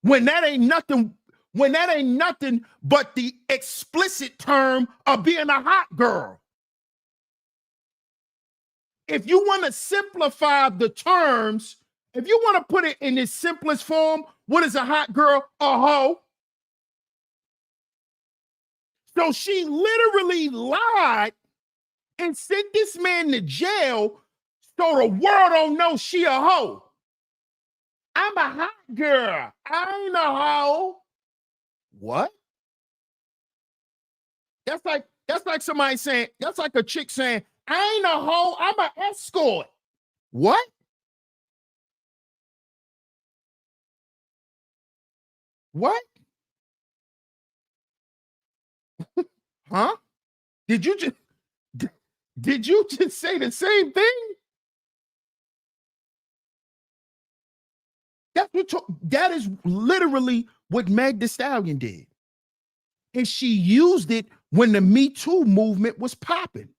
When that ain't nothing but the explicit term of being a hot girl. If you want to simplify the terms, if you want to put it in its simplest form, what is a hot girl? A hoe. So she literally lied and sent this man to jail so the world don't know she a hoe. I'm a hot girl. I ain't a hoe. What? That's like somebody saying, that's like a chick saying, I ain't a hoe, I'm an escort. What? What? Huh? Did you just say the same thing? That is literally what Meg Thee Stallion did. And she used it when the Me Too movement was popping.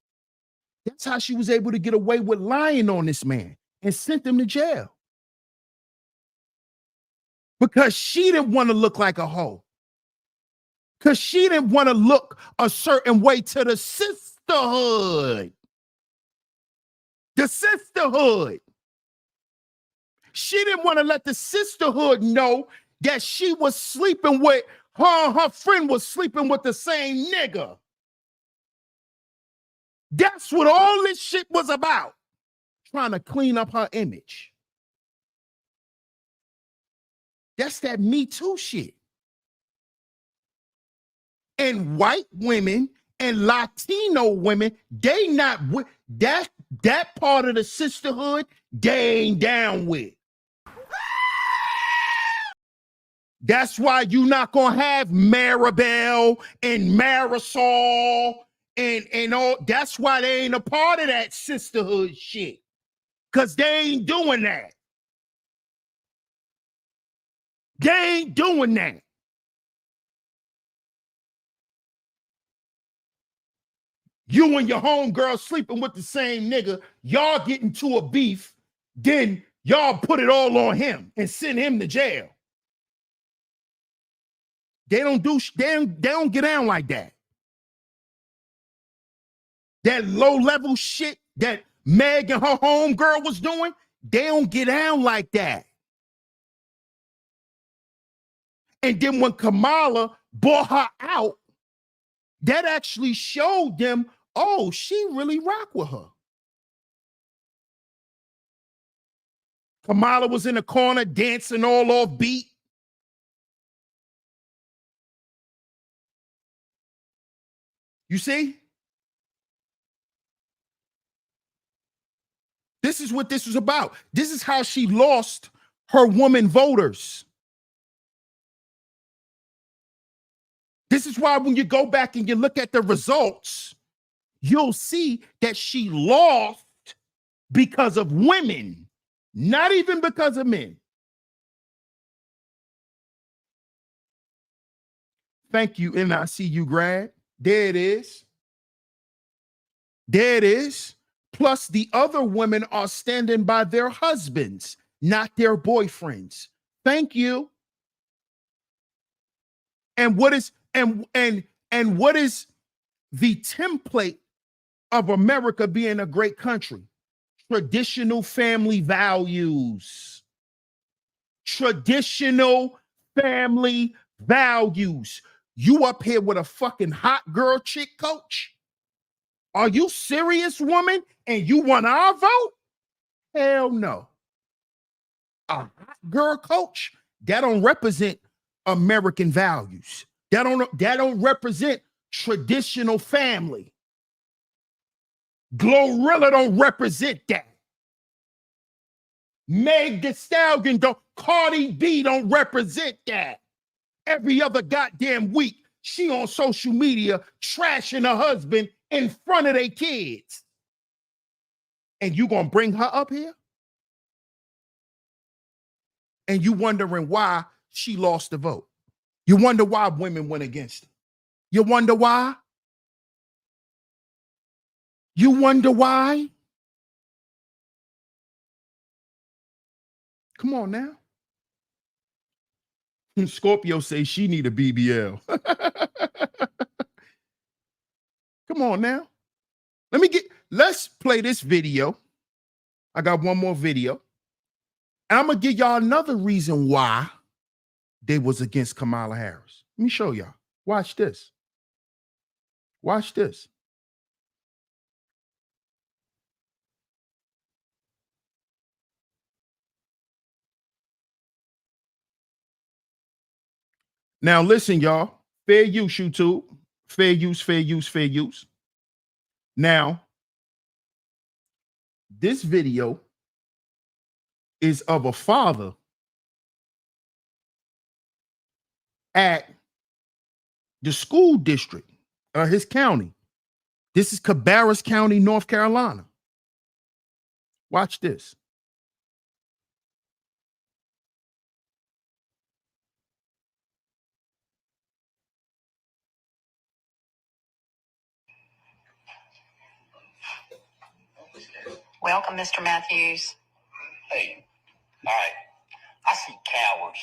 That's how she was able to get away with lying on this man and sent him to jail. Because she didn't want to look like a hoe. Because she didn't want to look a certain way to the sisterhood. The sisterhood. She didn't want to let the sisterhood know that she was sleeping with her friend was sleeping with the same nigga. That's what all this shit was about. Trying to clean up her image. That's that Me Too shit. And white women and Latino women, they not with that part of the sisterhood, they ain't down with. That's why you not gonna have Maribel and Marisol and all. That's why they ain't a part of that sisterhood shit. Cause they ain't doing that. They ain't doing that. You and your homegirl sleeping with the same nigga, y'all get into a beef, then y'all put it all on him and send him to jail. They don't get down like that. That low-level shit that Meg and her homegirl was doing, they don't get down like that. And then when Kamala bought her out, that actually showed them, oh, she really rock with her. Kamala was in the corner dancing all off beat. You see? This is what this was about. This is how she lost her woman voters. This is why when you go back and you look at the results, you'll see that she lost because of women, not even because of men. Thank you, NICU grad. There it is. There it is. Plus, the other women are standing by their husbands, not their boyfriends. Thank you. And what is what is the template of America being a great country? Traditional family values. Traditional family values. You up here with a fucking hot girl chick coach? Are you serious, woman? and you want our vote? Hell no. A hot girl coach, that don't represent American values. That don't represent traditional family. Glorilla don't represent that. Meg Thee Stallion don't, Cardi B don't represent that. Every other goddamn week, she on social media trashing her husband in front of their kids. And you gonna bring her up here? And you wondering why she lost the vote. You wonder why women went against her. You wonder why? You wonder why? Come on now. Scorpio says she need a BBL. Come on now. Let's play this video. I got one more video. And I'm going to give y'all another reason why they was against Kamala Harris. Let me show y'all. Watch this. Watch this. Now listen, y'all. Fair use, YouTube. Fair use, fair use, fair use. Now, this video is of a father at the school district, his county. This is Cabarrus County, North Carolina. Watch this. Welcome, Mr. Matthews. Hey, all right. I see cowards.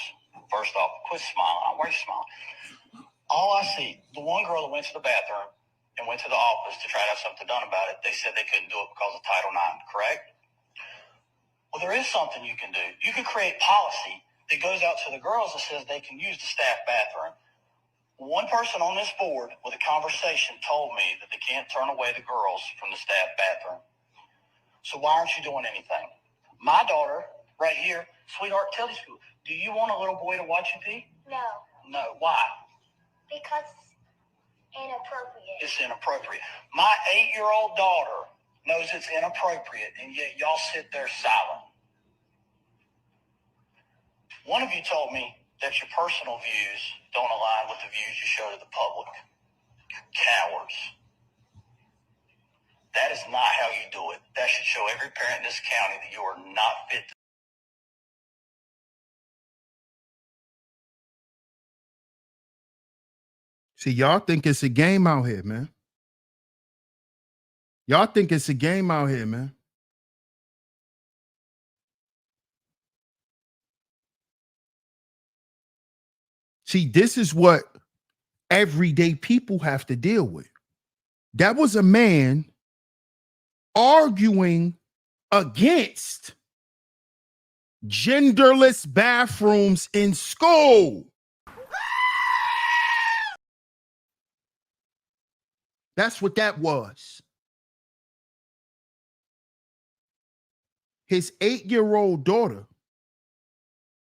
First off, quit smiling. Why are you smiling? All I see, the one girl that went to the bathroom and went to the office to try to have something done about it, they said they couldn't do it because of Title IX, correct? Well, there is something you can do. You can create policy that goes out to the girls that says they can use the staff bathroom. One person on this board with a conversation told me that they can't turn away the girls from the staff bathroom. So why aren't you doing anything? My daughter, right here, sweetheart, tell these people, do you want a little boy to watch you pee? No, No. Why? because inappropriate. It's inappropriate. My 8-year-old daughter knows it's inappropriate, and yet y'all sit there silent. One of you told me that your personal views don't align with the views you show to the public. Cowards. That is not how you do it. That should show every parent in this county that you are not fit to. See, y'all think it's a game out here, man. Y'all think it's a game out here, man. See, this is what everyday people have to deal with. That was a man arguing against genderless bathrooms in school. That's what that was. His 8-year-old daughter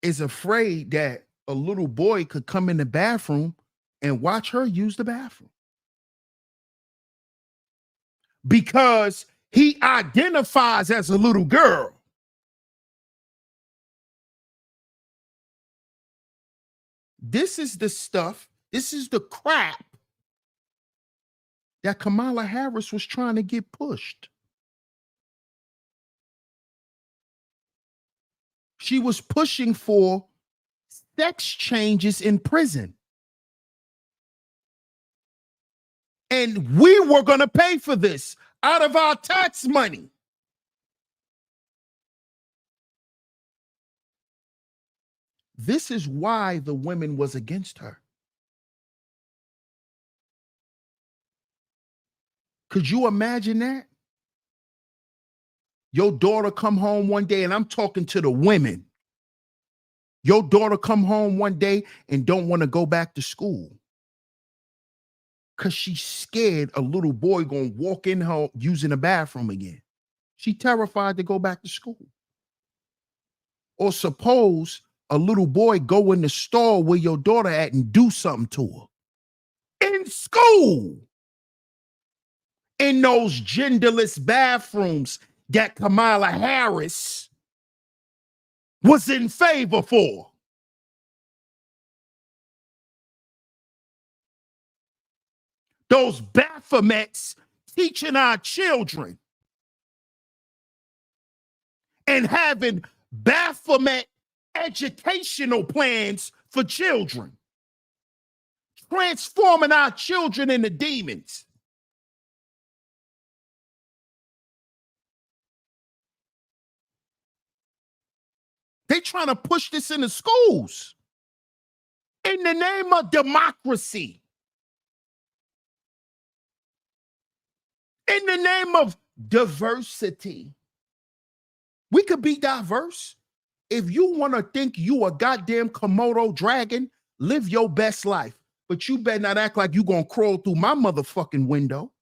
is afraid that a little boy could come in the bathroom and watch her use the bathroom. Because he identifies as a little girl. This is the stuff, this is the crap that Kamala Harris was trying to get pushed. She was pushing for sex changes in prison. And we were going to pay for this out of our tax money. This is why the women was against her. Could you imagine that? Your daughter come home one day, and I'm talking to the women. Your daughter come home one day and don't want to go back to school because she's scared a little boy gonna walk in her using the bathroom again. She terrified to go back to school. Or suppose a little boy go in the store where your daughter at and do something to her. In school. In those genderless bathrooms that Kamala Harris was in favor for. Those Baphomets teaching our children and having Baphomet educational plans for children, transforming our children into demons. They trying to push this into schools in the name of democracy, in the name of diversity. We could be diverse. If you want to think you a goddamn Komodo dragon, live your best life. But you better not act like you gonna crawl through my motherfucking window.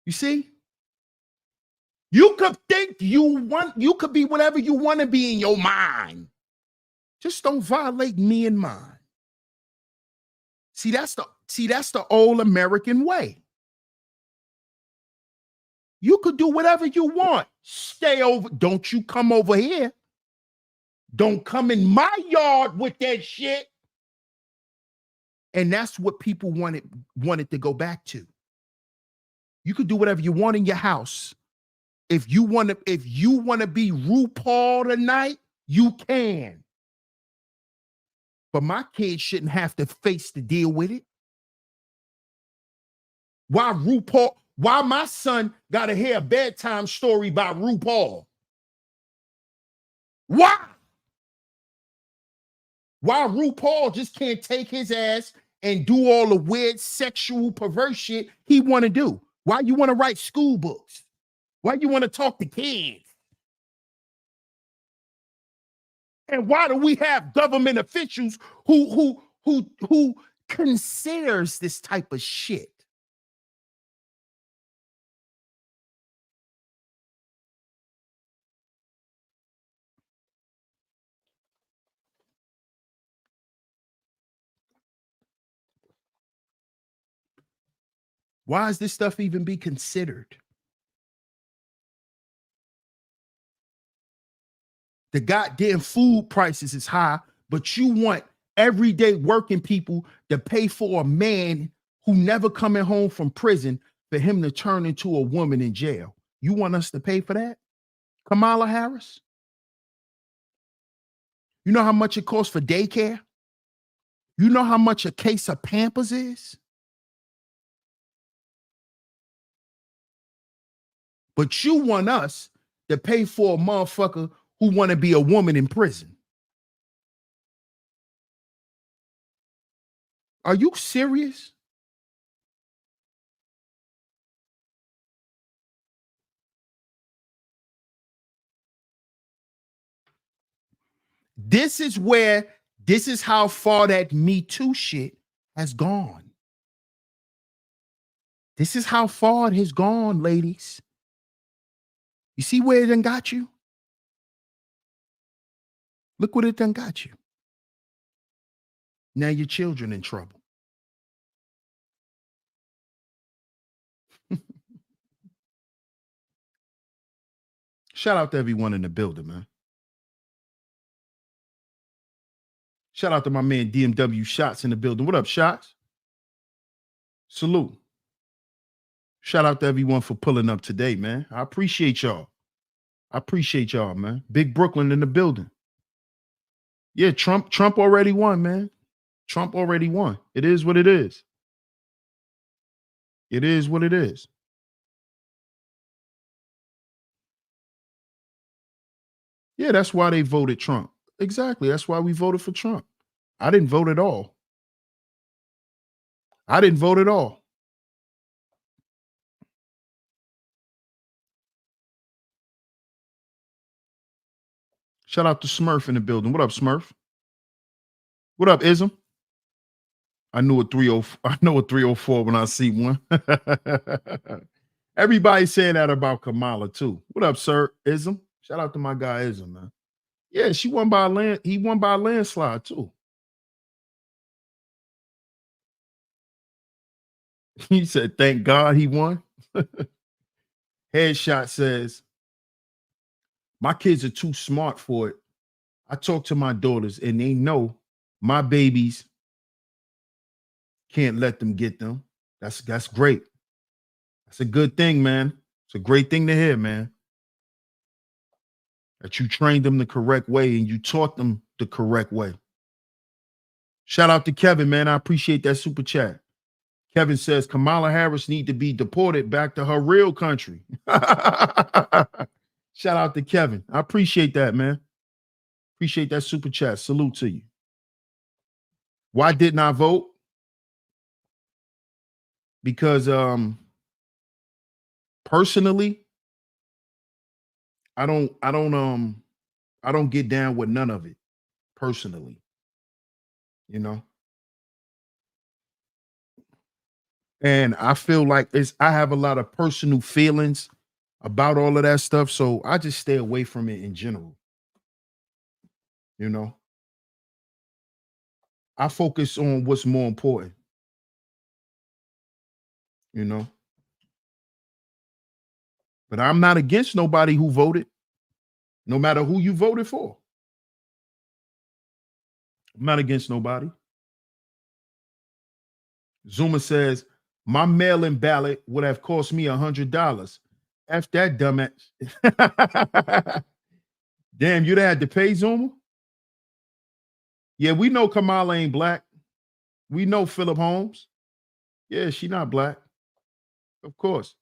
You see? You could think you could be whatever you want to be in your mind. Just don't violate me and mine. See, that's the old American way. You could do whatever you want. Stay over. Don't you come over here. Don't come in my yard with that shit. And that's what people wanted to go back to. You could do whatever you want in your house. If you want to be RuPaul tonight, you can. But my kids shouldn't have to face the deal with it. Why my son got to hear a bedtime story by RuPaul? Why? Why RuPaul just can't take his ass and do all the weird sexual perverse shit he want to do? Why you want to write school books? Why you want to talk to kids? And why do we have government officials who considers this type of shit? Why is this stuff even be considered? The goddamn food prices is high, but you want everyday working people to pay for a man who never coming home from prison for him to turn into a woman in jail. You want us to pay for that? Kamala Harris? You know how much it costs for daycare? You know how much a case of Pampers is? But you want us to pay for a motherfucker who want to be a woman in prison. Are you serious? This is how far that Me Too shit has gone. This is how far it has gone, ladies. You see where it done got you? Look what it done got you. Now your children in trouble. Shout out to everyone in the building, man. Shout out to my man DMW Shots in the building. What up, Shots? Salute. Shout out to everyone for pulling up today, man. I appreciate y'all. Man. Big Brooklyn in the building. Yeah, Trump already won, man. Trump already won. It is what it is. It is what it is. Yeah, that's why they voted Trump. Exactly. That's why we voted for Trump. I didn't vote at all. Shout out to Smurf in the building. What up, Smurf? What up, Ism? I knew a 30. I know a 304 when I see one. Everybody saying that about Kamala too. What up, sir? Ism. Shout out to my guy Ism, man. Yeah, she won by a land. He won by a landslide too. He said, "Thank God he won." Headshot says, "My kids are too smart for it. I talk to my daughters, and they know my babies can't let them get them. That's great. That's a good thing, man. It's a great thing to hear, man. That you trained them the correct way and you taught them the correct way." Shout out to Kevin, man. I appreciate that super chat. Kevin says Kamala Harris need to be deported back to her real country. Shout out to Kevin. I appreciate that, man. Appreciate that super chat. Salute to you. Why didn't I vote? Because personally, I don't get down with none of it personally, you know. And I feel like I have a lot of personal feelings about all of that stuff, so I just stay away from it in general. You know, I focus on what's more important, you know. But I'm not against nobody who voted, no matter who you voted for. I'm not against nobody. Zuma says, my mail-in ballot would have cost me $100. F that dumbass. Damn, you'd have had to pay, Zuma? Yeah, we know Kamala ain't black. We know Phillip Holmes. Yeah, she not black. Of course.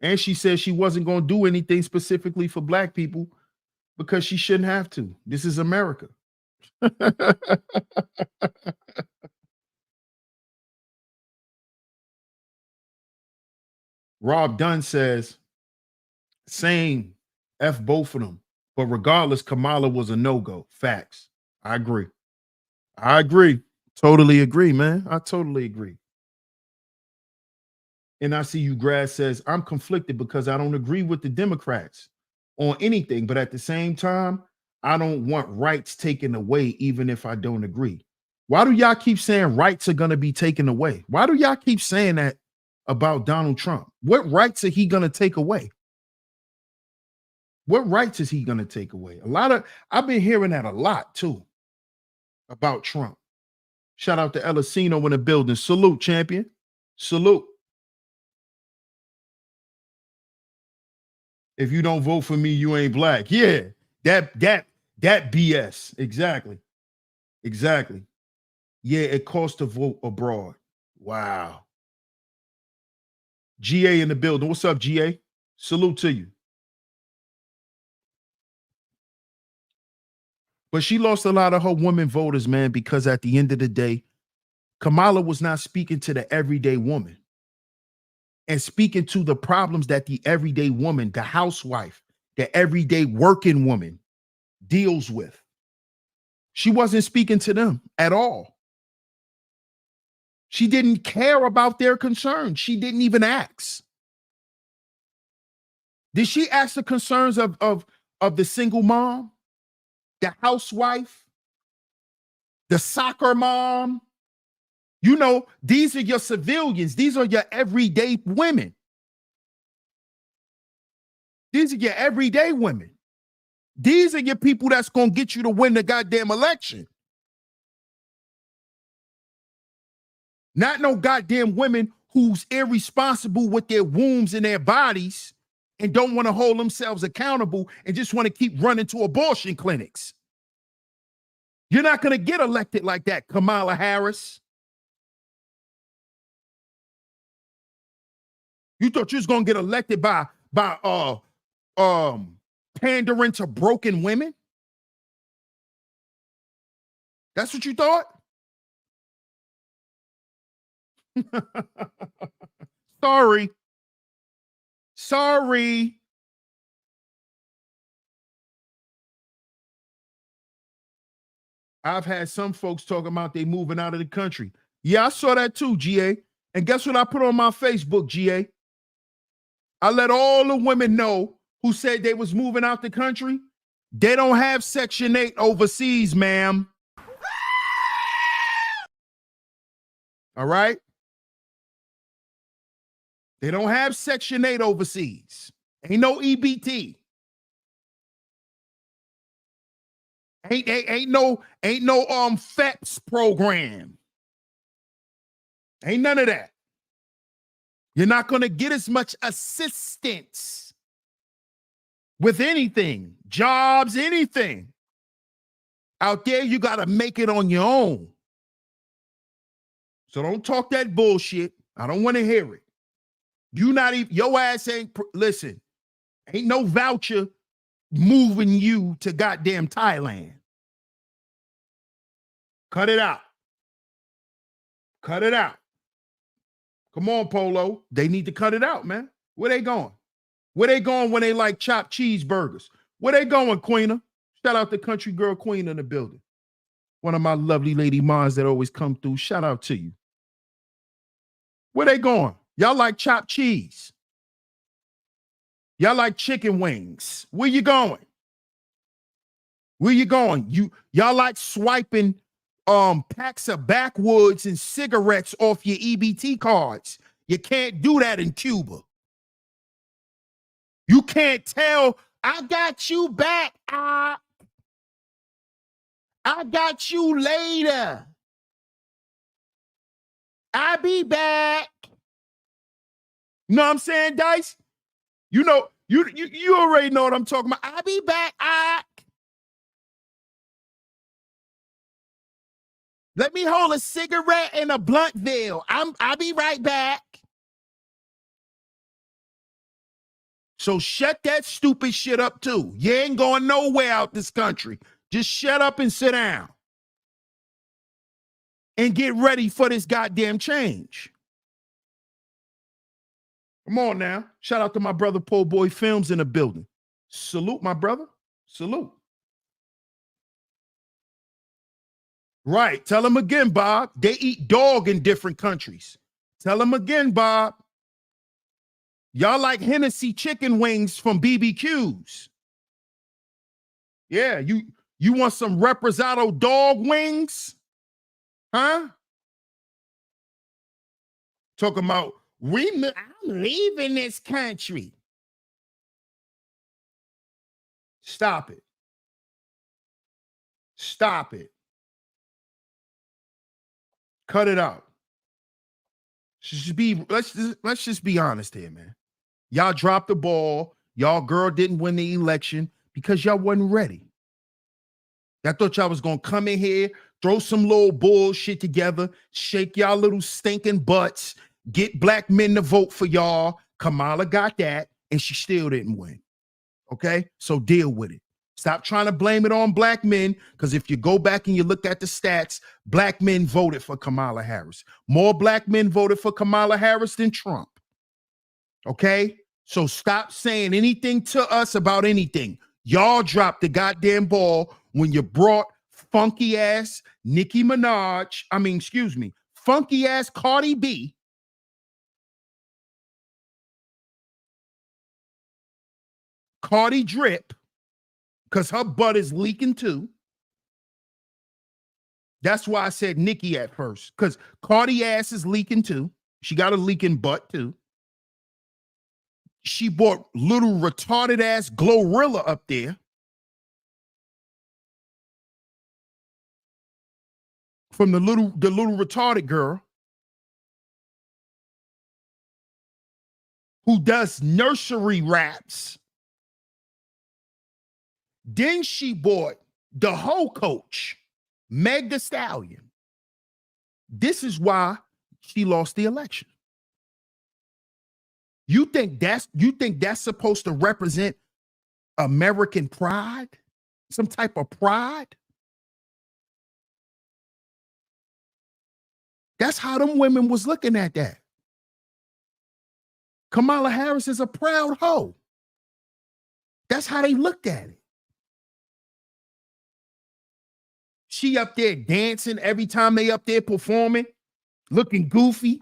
And she said she wasn't going to do anything specifically for black people because she shouldn't have to. This is America. Rob Dunn says, same, F both of them. But regardless, Kamala was a no-go. Facts. I agree. I agree. Totally agree, man. I totally agree. And I see you, Grass says, I'm conflicted because I don't agree with the Democrats on anything. But at the same time, I don't want rights taken away, even if I don't agree. Why do y'all keep saying rights are going to be taken away? Why do y'all keep saying that about Donald Trump? What rights are he going to take away? What rights is he going to take away? I've been hearing that a lot too about Trump. Shout out to Elisino in the building. Salute, champion. Salute. If you don't vote for me, you ain't black. Yeah, that BS. Exactly. Exactly. Yeah, it costs to vote abroad. Wow. GA in the building. What's up, GA? Salute to you. But she lost a lot of her women voters, man, because at the end of the day, Kamala was not speaking to the everyday woman and speaking to the problems that the everyday woman, the housewife, the everyday working woman deals with. She wasn't speaking to them at all. She didn't care about their concerns. She didn't even ask. Did she ask the concerns of the single mom, the housewife, the soccer mom? You know, these are your civilians. These are your everyday women. These are your everyday women. These are your people that's going to get you to win the goddamn election. Not no goddamn women who's irresponsible with their wombs and their bodies and don't want to hold themselves accountable and just want to keep running to abortion clinics. You're not going to get elected like that, Kamala Harris. You thought you was going to get elected by pandering to broken women? That's what you thought? Sorry. Sorry. I've had some folks talking about they moving out of the country. Yeah, I saw that too, GA. And guess what I put on my Facebook, GA? I let all the women know who said they was moving out the country. They don't have Section 8 overseas, ma'am. All right? They don't have Section 8 overseas. Ain't no EBT. Ain't no FEPS program. Ain't none of that. You're not going to get as much assistance with anything, jobs, anything. Out there, you got to make it on your own. So don't talk that bullshit. I don't want to hear it. You not even, your ass ain't, listen, ain't no voucher moving you to goddamn Thailand. Cut it out. Cut it out. Come on, Polo. They need to cut it out, man. Where they going? Where they going when they like chopped cheeseburgers? Where they going, Queena? Shout out to Country Girl Queen in the building. One of my lovely lady moms that always come through. Shout out to you. Where they going? Y'all like chopped cheese. Y'all like chicken wings. Where you going? Where you going? Y'all like swiping packs of backwoods and cigarettes off your EBT cards. You can't do that in Cuba. You can't tell, I got you back. I got you later. I'll be back. You know what I'm saying, Dice? You know, you already know what I'm talking about. I'll be back. Let me hold a cigarette and a Bluntville. I'll be right back. So shut that stupid shit up too. You ain't going nowhere out this country. Just shut up and sit down. And get ready for this goddamn change. Come on now. Shout out to my brother Po Boy Films in the building. Salute, my brother. Salute. Right. Tell them again, Bob. They eat dog in different countries. Tell them again, Bob. Y'all like Hennessy chicken wings from BBQs. Yeah, you want some Reposado dog wings? Huh? Talking about, I'm leaving this country. Stop it. Stop it. Cut it out. Let's just be honest here, man. Y'all dropped the ball. Y'all girl didn't win the election because y'all wasn't ready. I thought y'all was gonna come in here, throw some little bullshit together, shake y'all little stinking butts, get black men to vote for y'all. Kamala got that, and she still didn't win. Okay? So deal with it. Stop trying to blame it on black men, because if you go back and you look at the stats, black men voted for Kamala Harris. More black men voted for Kamala Harris than Trump. Okay? So stop saying anything to us about anything. Y'all dropped the goddamn ball when you brought funky ass Nicki Minaj, funky ass Cardi B, Cardi Drip, because her butt is leaking too. That's why I said Nicki at first, because Cardi ass is leaking too. She got a leaking butt too. She brought little retarded ass Glorilla up there. From the little retarded girl who does nursery raps. Then she bought the whole coach, Meg Thee Stallion. This is why she lost the election. You think that's supposed to represent American pride? Some type of pride? That's how them women was looking at that. Kamala Harris is a proud hoe. That's how they looked at it. She up there dancing every time they up there performing, looking goofy.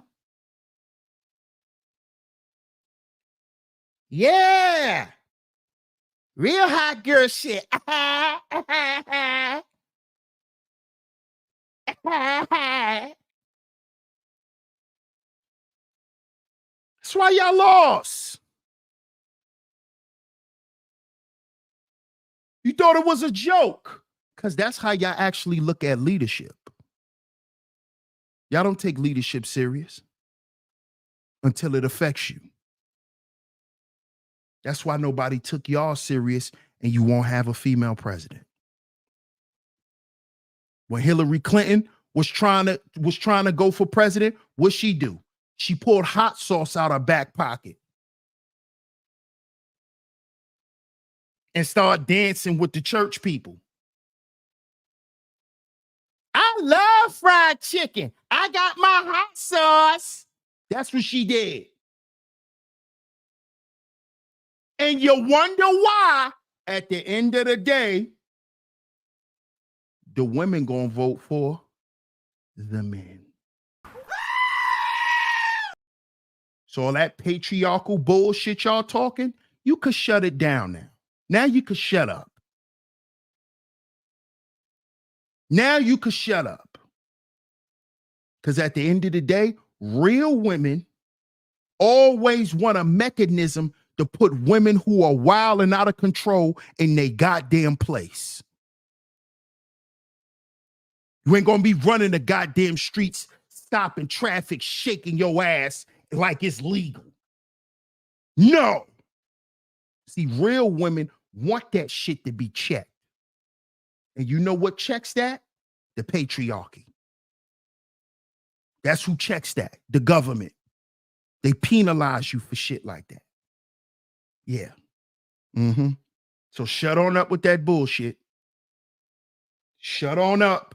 Yeah. Real hot girl shit. That's why y'all lost. You thought it was a joke. Because that's how y'all actually look at leadership. Y'all don't take leadership serious until it affects you. That's why nobody took y'all serious, and you won't have a female president. When Hillary Clinton was trying to go for president, what'd she do? She pulled hot sauce out her back pocket and started dancing with the church people. I love fried chicken. I got my hot sauce. That's what she did. And you wonder why, at the end of the day, the women gonna vote for the men. So all that patriarchal bullshit y'all talking, you could shut it down now. Now you could shut up. Now you could shut up. Because at the end of the day, real women always want a mechanism to put women who are wild and out of control in their goddamn place. You ain't gonna be running the goddamn streets, stopping traffic, shaking your ass like it's legal. No. See, real women want that shit to be checked. And you know what checks that? The patriarchy. That's who checks that. The government. They penalize you for shit like that. Yeah. Mm-hmm. So shut on up with that bullshit. Shut on up.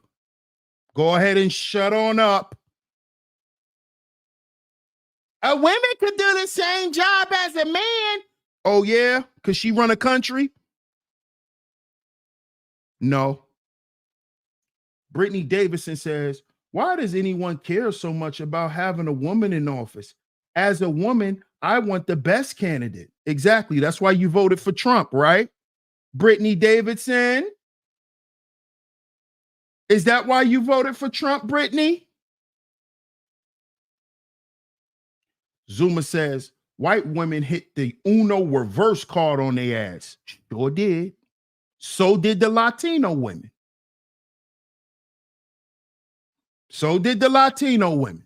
Go ahead and shut on up. A woman could do the same job as a man. Oh, yeah? Because she run a country? No. Brittany Davidson says, why does anyone care so much about having a woman in office? As a woman, I want the best candidate. Exactly. That's why you voted for Trump, right? Brittany Davidson? Is that why you voted for Trump, Brittany? Zuma says, white women hit the Uno reverse card on their ass. Sure did. So did the Latino women. So did the Latino women.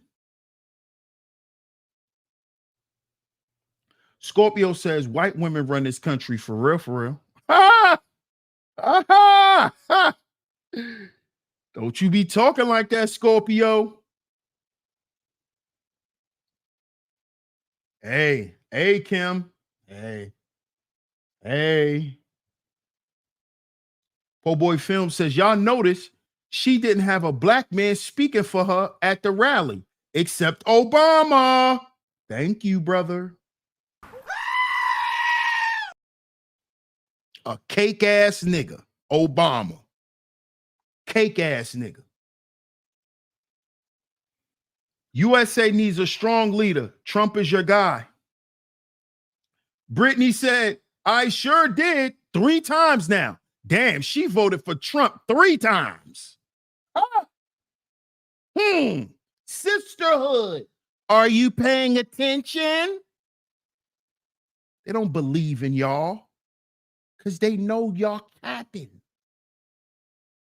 Scorpio says, white women run this country for real, for real. Ah! Ah! Ah! Don't you be talking like that, Scorpio. Hey, Kim. Hey. Po Boy Film says, y'all notice she didn't have a black man speaking for her at the rally, except Obama. Thank you, brother. A cake ass nigga, Obama. Cake ass nigga. USA needs a strong leader. Trump is your guy. Brittany said, I sure did 3 times now. Damn, she voted for Trump 3 times. Sisterhood. Are you paying attention? They don't believe in y'all because they know y'all capping.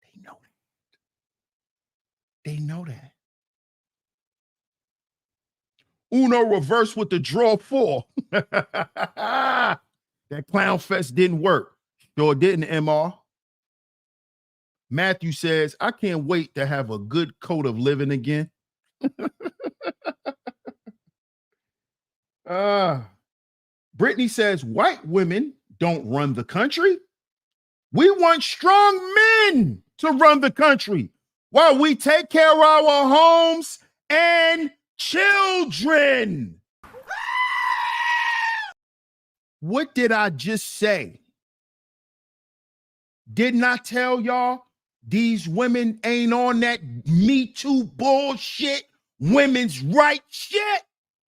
They know that. They know that. Uno reverse with the draw 4. That clown fest didn't work. Sure didn't, MR. Matthew says, I can't wait to have a good coat of living again. Brittany says, white women don't run the country. We want strong men to run the country while we take care of our homes and children. What did I just say? Didn't I tell y'all These women ain't on that Me Too bullshit, women's rights shit.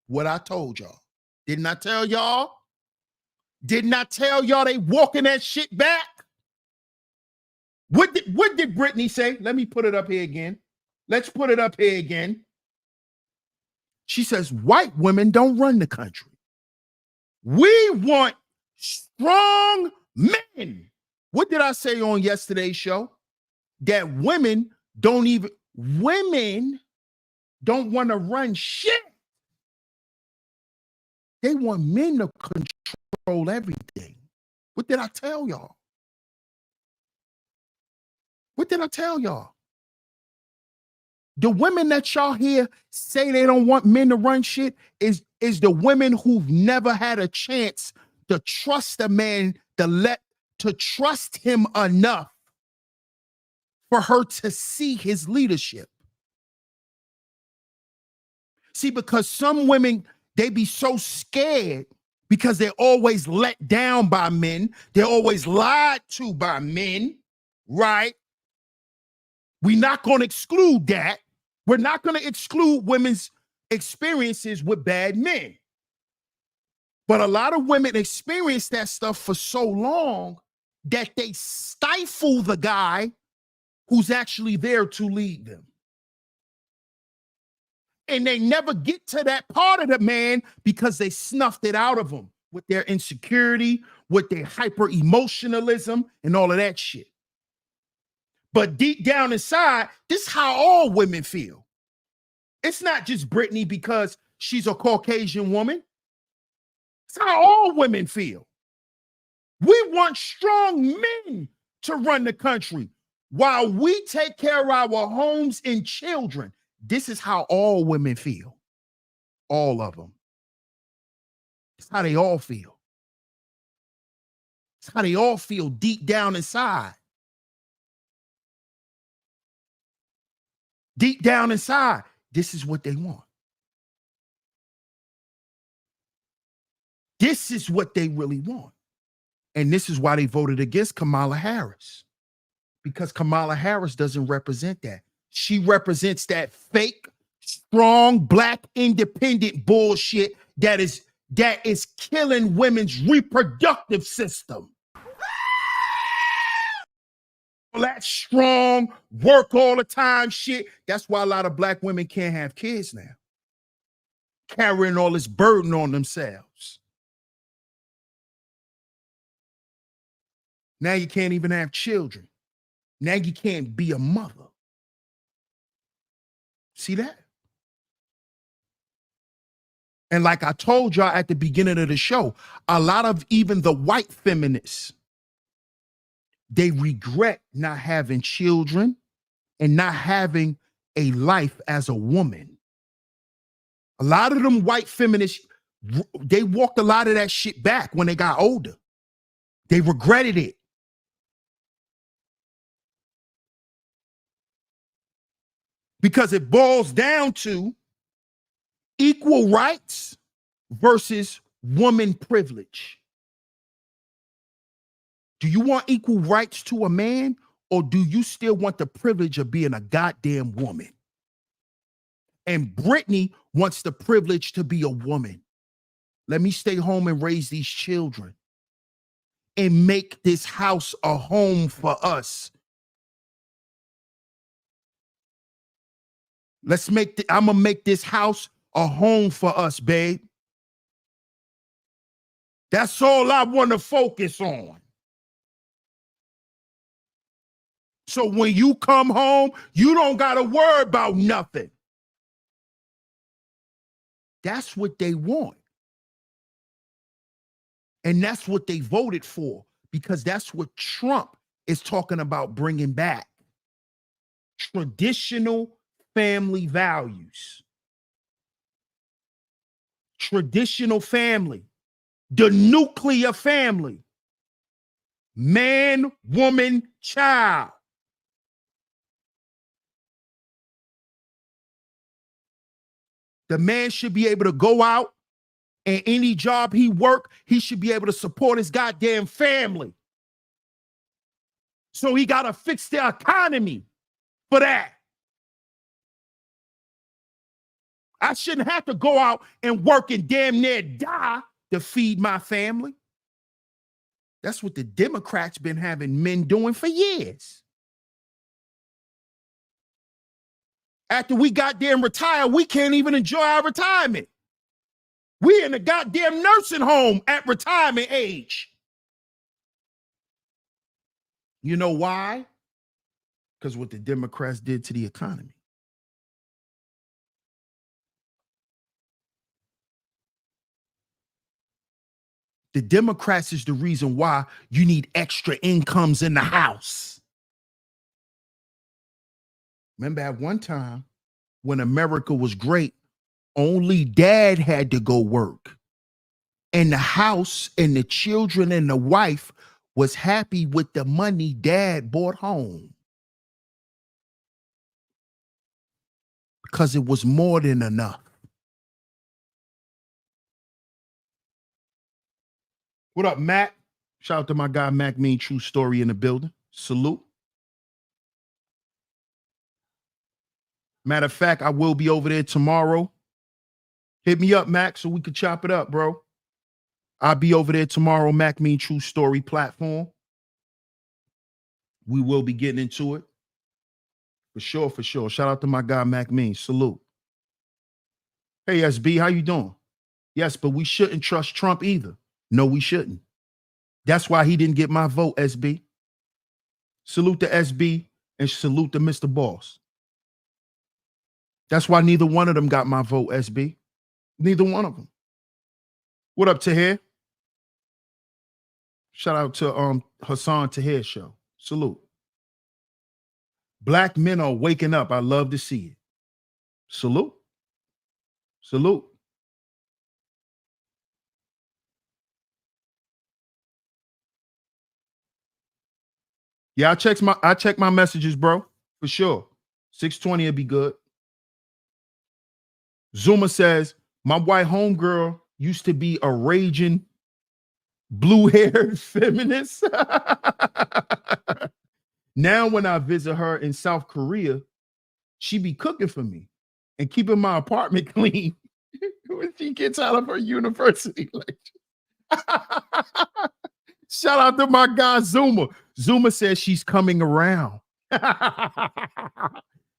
What I told y'all. Didn't I tell y'all? Didn't I tell y'all they walking that shit back? What did Brittany say? Let me put it up here again. Let's put it up here again. She says, white women don't run the country. We want strong men. What did I say on yesterday's show? That women don't want to run shit. They want men to control everything. What did I tell y'all? What did I tell y'all? The women that y'all hear say they don't want men to run shit is the women who've never had a chance to trust a man, to trust him enough for her to see his leadership. See, because some women, they be so scared because they're always let down by men. They're always lied to by men, right? We're not going to exclude that. We're not going to exclude women's experiences with bad men. But a lot of women experience that stuff for so long that they stifle the guy who's actually there to lead them. And they never get to that part of the man because they snuffed it out of them with their insecurity, with their hyper emotionalism and all of that shit. But deep down inside, this is how all women feel. It's not just Brittany because she's a Caucasian woman. It's how all women feel. We want strong men to run the country while we take care of our homes and children. This is how all women feel. All of them. It's how they all feel. It's how they all feel deep down inside. Deep down inside, this is what they want. This is what they really want. And this is why they voted against Kamala Harris. Because Kamala Harris doesn't represent that. She represents that fake, strong, black, independent bullshit that is killing women's reproductive system. That strong, work all the time shit. That's why a lot of black women can't have kids now. Carrying all this burden on themselves. Now you can't even have children. Now you can't be a mother. See that? And like I told y'all at the beginning of the show, a lot of even the white feminists, they regret not having children and not having a life as a woman. A lot of them white feminists, they walked a lot of that shit back when they got older. They regretted it. Because it boils down to equal rights versus woman privilege. Do you want equal rights to a man, or do you still want the privilege of being a goddamn woman? And Brittany wants the privilege to be a woman. Let me stay home and raise these children and make this house a home for us. I'm gonna make this house a home for us, babe. That's all I want to focus on. So when you come home, you don't got to worry about nothing. That's what they want. And that's what they voted for, because that's what Trump is talking about bringing back. Traditional family values. Traditional family. The nuclear family. Man, woman, child. The man should be able to go out and any job he work, he should be able to support his goddamn family. So he got to fix the economy for that. I shouldn't have to go out and work and damn near die to feed my family. That's what the Democrats been having men doing for years. After we goddamn retire, we can't even enjoy our retirement. We in a goddamn nursing home at retirement age. You know why? Because what the Democrats did to the economy. The Democrats is the reason why you need extra incomes in the house. Remember at one time when America was great, only dad had to go work. And the house and the children and the wife was happy with the money dad brought home. Because it was more than enough. What up, Matt? Shout out to my guy, Mac Mean True Story in the building. Salute. Matter of fact, I will be over there tomorrow. Hit me up, Mac, so we could chop it up, bro. I'll be over there tomorrow, Mac Mean True Story platform. We will be getting into it. For sure, for sure. Shout out to my guy, Mac Mean. Salute. Hey, SB, how you doing? Yes, but we shouldn't trust Trump either. No, we shouldn't. That's why he didn't get my vote, SB. Salute to SB and salute to Mr. Boss. That's why neither one of them got my vote, SB. Neither one of them. What up, Tahir? Shout out to Hassan Tahir show. Salute. Black men are waking up. I love to see it. Salute. Salute. Yeah, I check my messages, bro. For sure. 620 will be good. Zuma says, my white homegirl used to be a raging blue-haired feminist. Now when I visit her in South Korea, she be cooking for me and keeping my apartment clean when she gets out of her university lecture. Shout out to my guy Zuma. Zuma says she's coming around.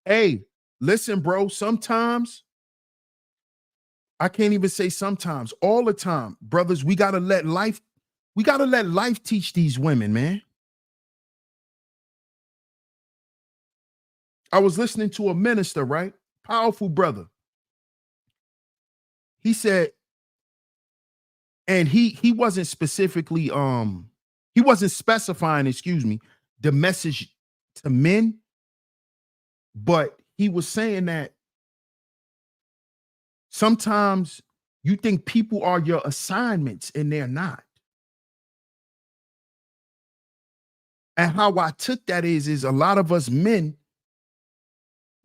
Hey, listen, bro, sometimes, I can't even say sometimes, all the time, brothers, we gotta let life teach these women, man. I was listening to a minister, right? Powerful brother. He said, and he wasn't specifically, he wasn't specifying, excuse me, the message to men, but he was saying that sometimes you think people are your assignments and they're not. And how I took that is a lot of us men,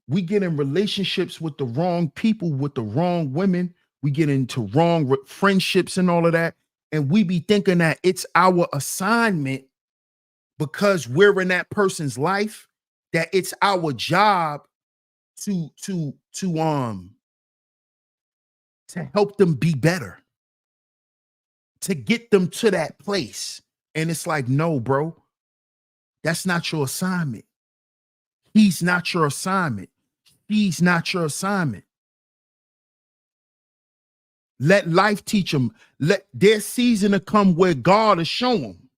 we get in relationships with the wrong people, with the wrong women. We get into wrong friendships and all of that. And we be thinking that it's our assignment because we're in that person's life, that it's our job to help them be better, to get them to that place. And it's like, no, bro, that's not your assignment. He's not your assignment. He's not your assignment. Let life teach them. Let their season to come where God will show them.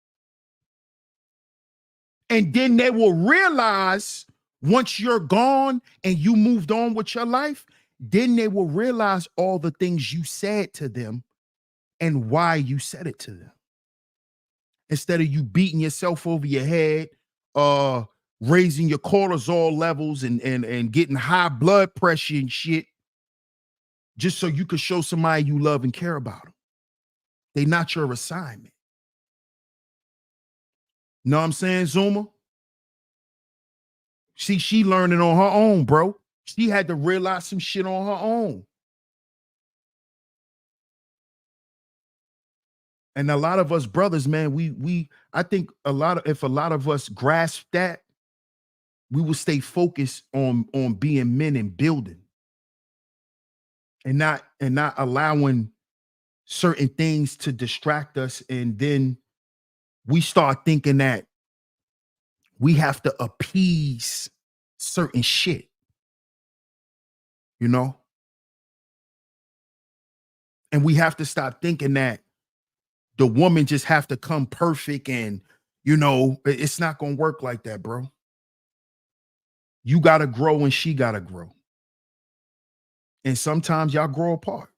And then they will realize once you're gone and you moved on with your life, then they will realize all the things you said to them and why you said it to them. Instead of you beating yourself over your head, raising your cortisol levels and getting high blood pressure and shit, just so you could show somebody you love and care about them. They're not your assignment. Know what I'm saying, Zuma? See, she learning on her own, bro. She had to realize some shit on her own. And a lot of us brothers, man, I think if a lot of us grasp that, we will stay focused on being men and building, and not allowing certain things to distract us. And then we start thinking that we have to appease certain shit, you know? And we have to stop thinking that the woman just have to come perfect, and it's not gonna work like that, bro. You gotta grow and she gotta grow. And sometimes y'all grow apart.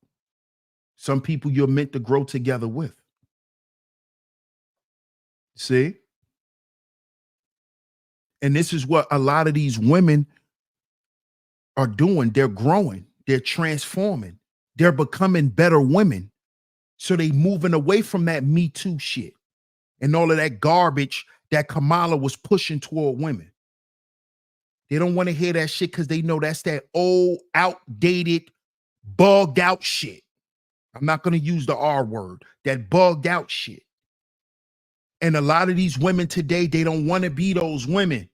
Some people you're meant to grow together with. See? And this is what a lot of these women are doing. They're growing, they're transforming, they're becoming better women. So they moving away from that Me Too shit and all of that garbage that Kamala was pushing toward women. They don't want to hear that shit because they know that's that old, outdated, bugged out shit. I'm not going to use the R word, that bugged out shit. And a lot of these women today, they don't want to be those women.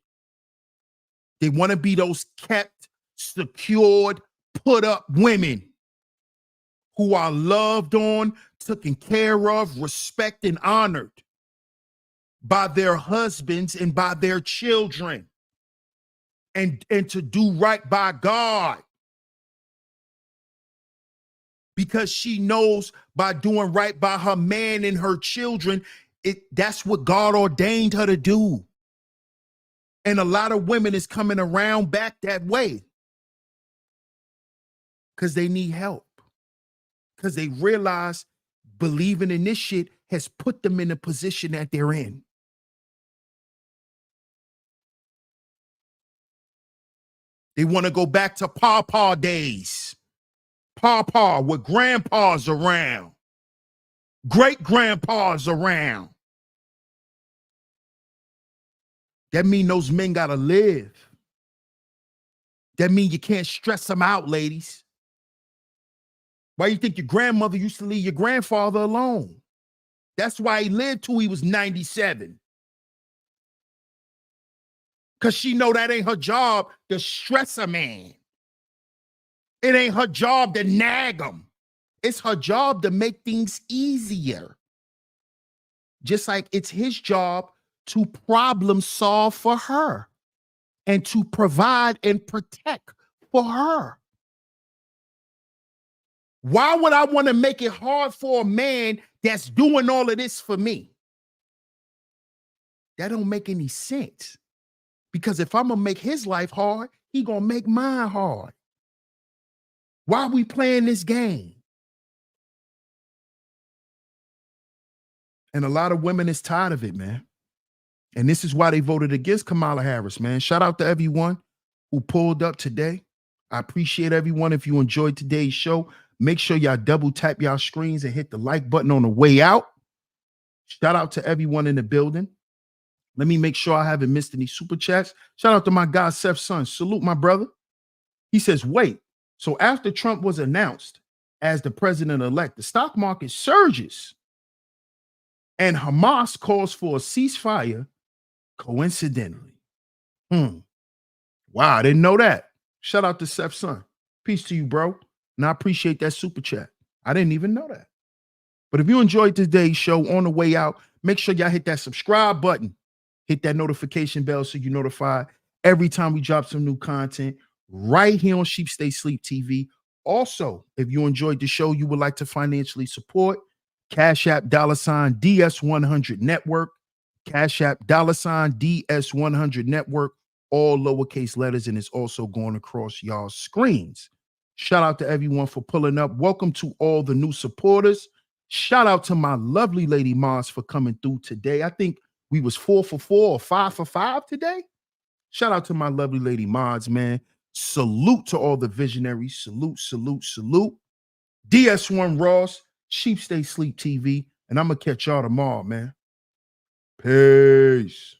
They want to be those kept, secured, put up women who are loved on, taken care of, respected, and honored by their husbands and by their children, and to do right by God. Because she knows by doing right by her man and her children, that's what God ordained her to do. And a lot of women is coming around back that way because they need help. Because they realize believing in this shit has put them in the position that they're in. They want to go back to Pawpaw days. Pawpaw with grandpas around. Great grandpas around. That mean those men gotta live. That mean you can't stress them out, ladies. Why you think your grandmother used to leave your grandfather alone? That's why he lived till he was 97. Because she know that ain't her job to stress a man. It ain't her job to nag him. It's her job to make things easier. Just like it's his job to problem solve for her and to provide and protect for her. Why would I want to make it hard for a man that's doing all of this for me? That don't make any sense. Because if I'm going to make his life hard, he going to make mine hard. Why are we playing this game? And a lot of women is tired of it, man. And this is why they voted against Kamala Harris, man. Shout out to everyone who pulled up today. I appreciate everyone. If you enjoyed today's show, make sure y'all double tap y'all screens and hit the like button on the way out. Shout out to everyone in the building. Let me make sure I haven't missed any super chats. Shout out to my guy, Seth's son. Salute, my brother. He says, wait, so after Trump was announced as the president-elect, the stock market surges and Hamas calls for a ceasefire coincidentally. Wow, I didn't know that. Shout out to Seth's son. Peace to you, bro. And I appreciate that super chat. I didn't even know that. But if you enjoyed today's show, on the way out, make sure y'all hit that subscribe button. Hit that notification bell so you're notified every time we drop some new content right here on Sheep Stay Sleep TV. Also, if you enjoyed the show, you would like to financially support, Cash App $ DS100 Network, Cash App $ DS100 Network, all lowercase letters, and it's also going across y'all's screens. Shout out to everyone for pulling up. Welcome to all the new supporters. Shout out to my lovely lady Mars for coming through today. I think we was 4 for 4 or 5 for 5 today. Shout out to my lovely lady Mods, man. Salute to all the visionaries. Salute, salute, salute. DS1 Ross, Sheep Stay Sleep TV, and I'm going to catch y'all tomorrow, man. Peace.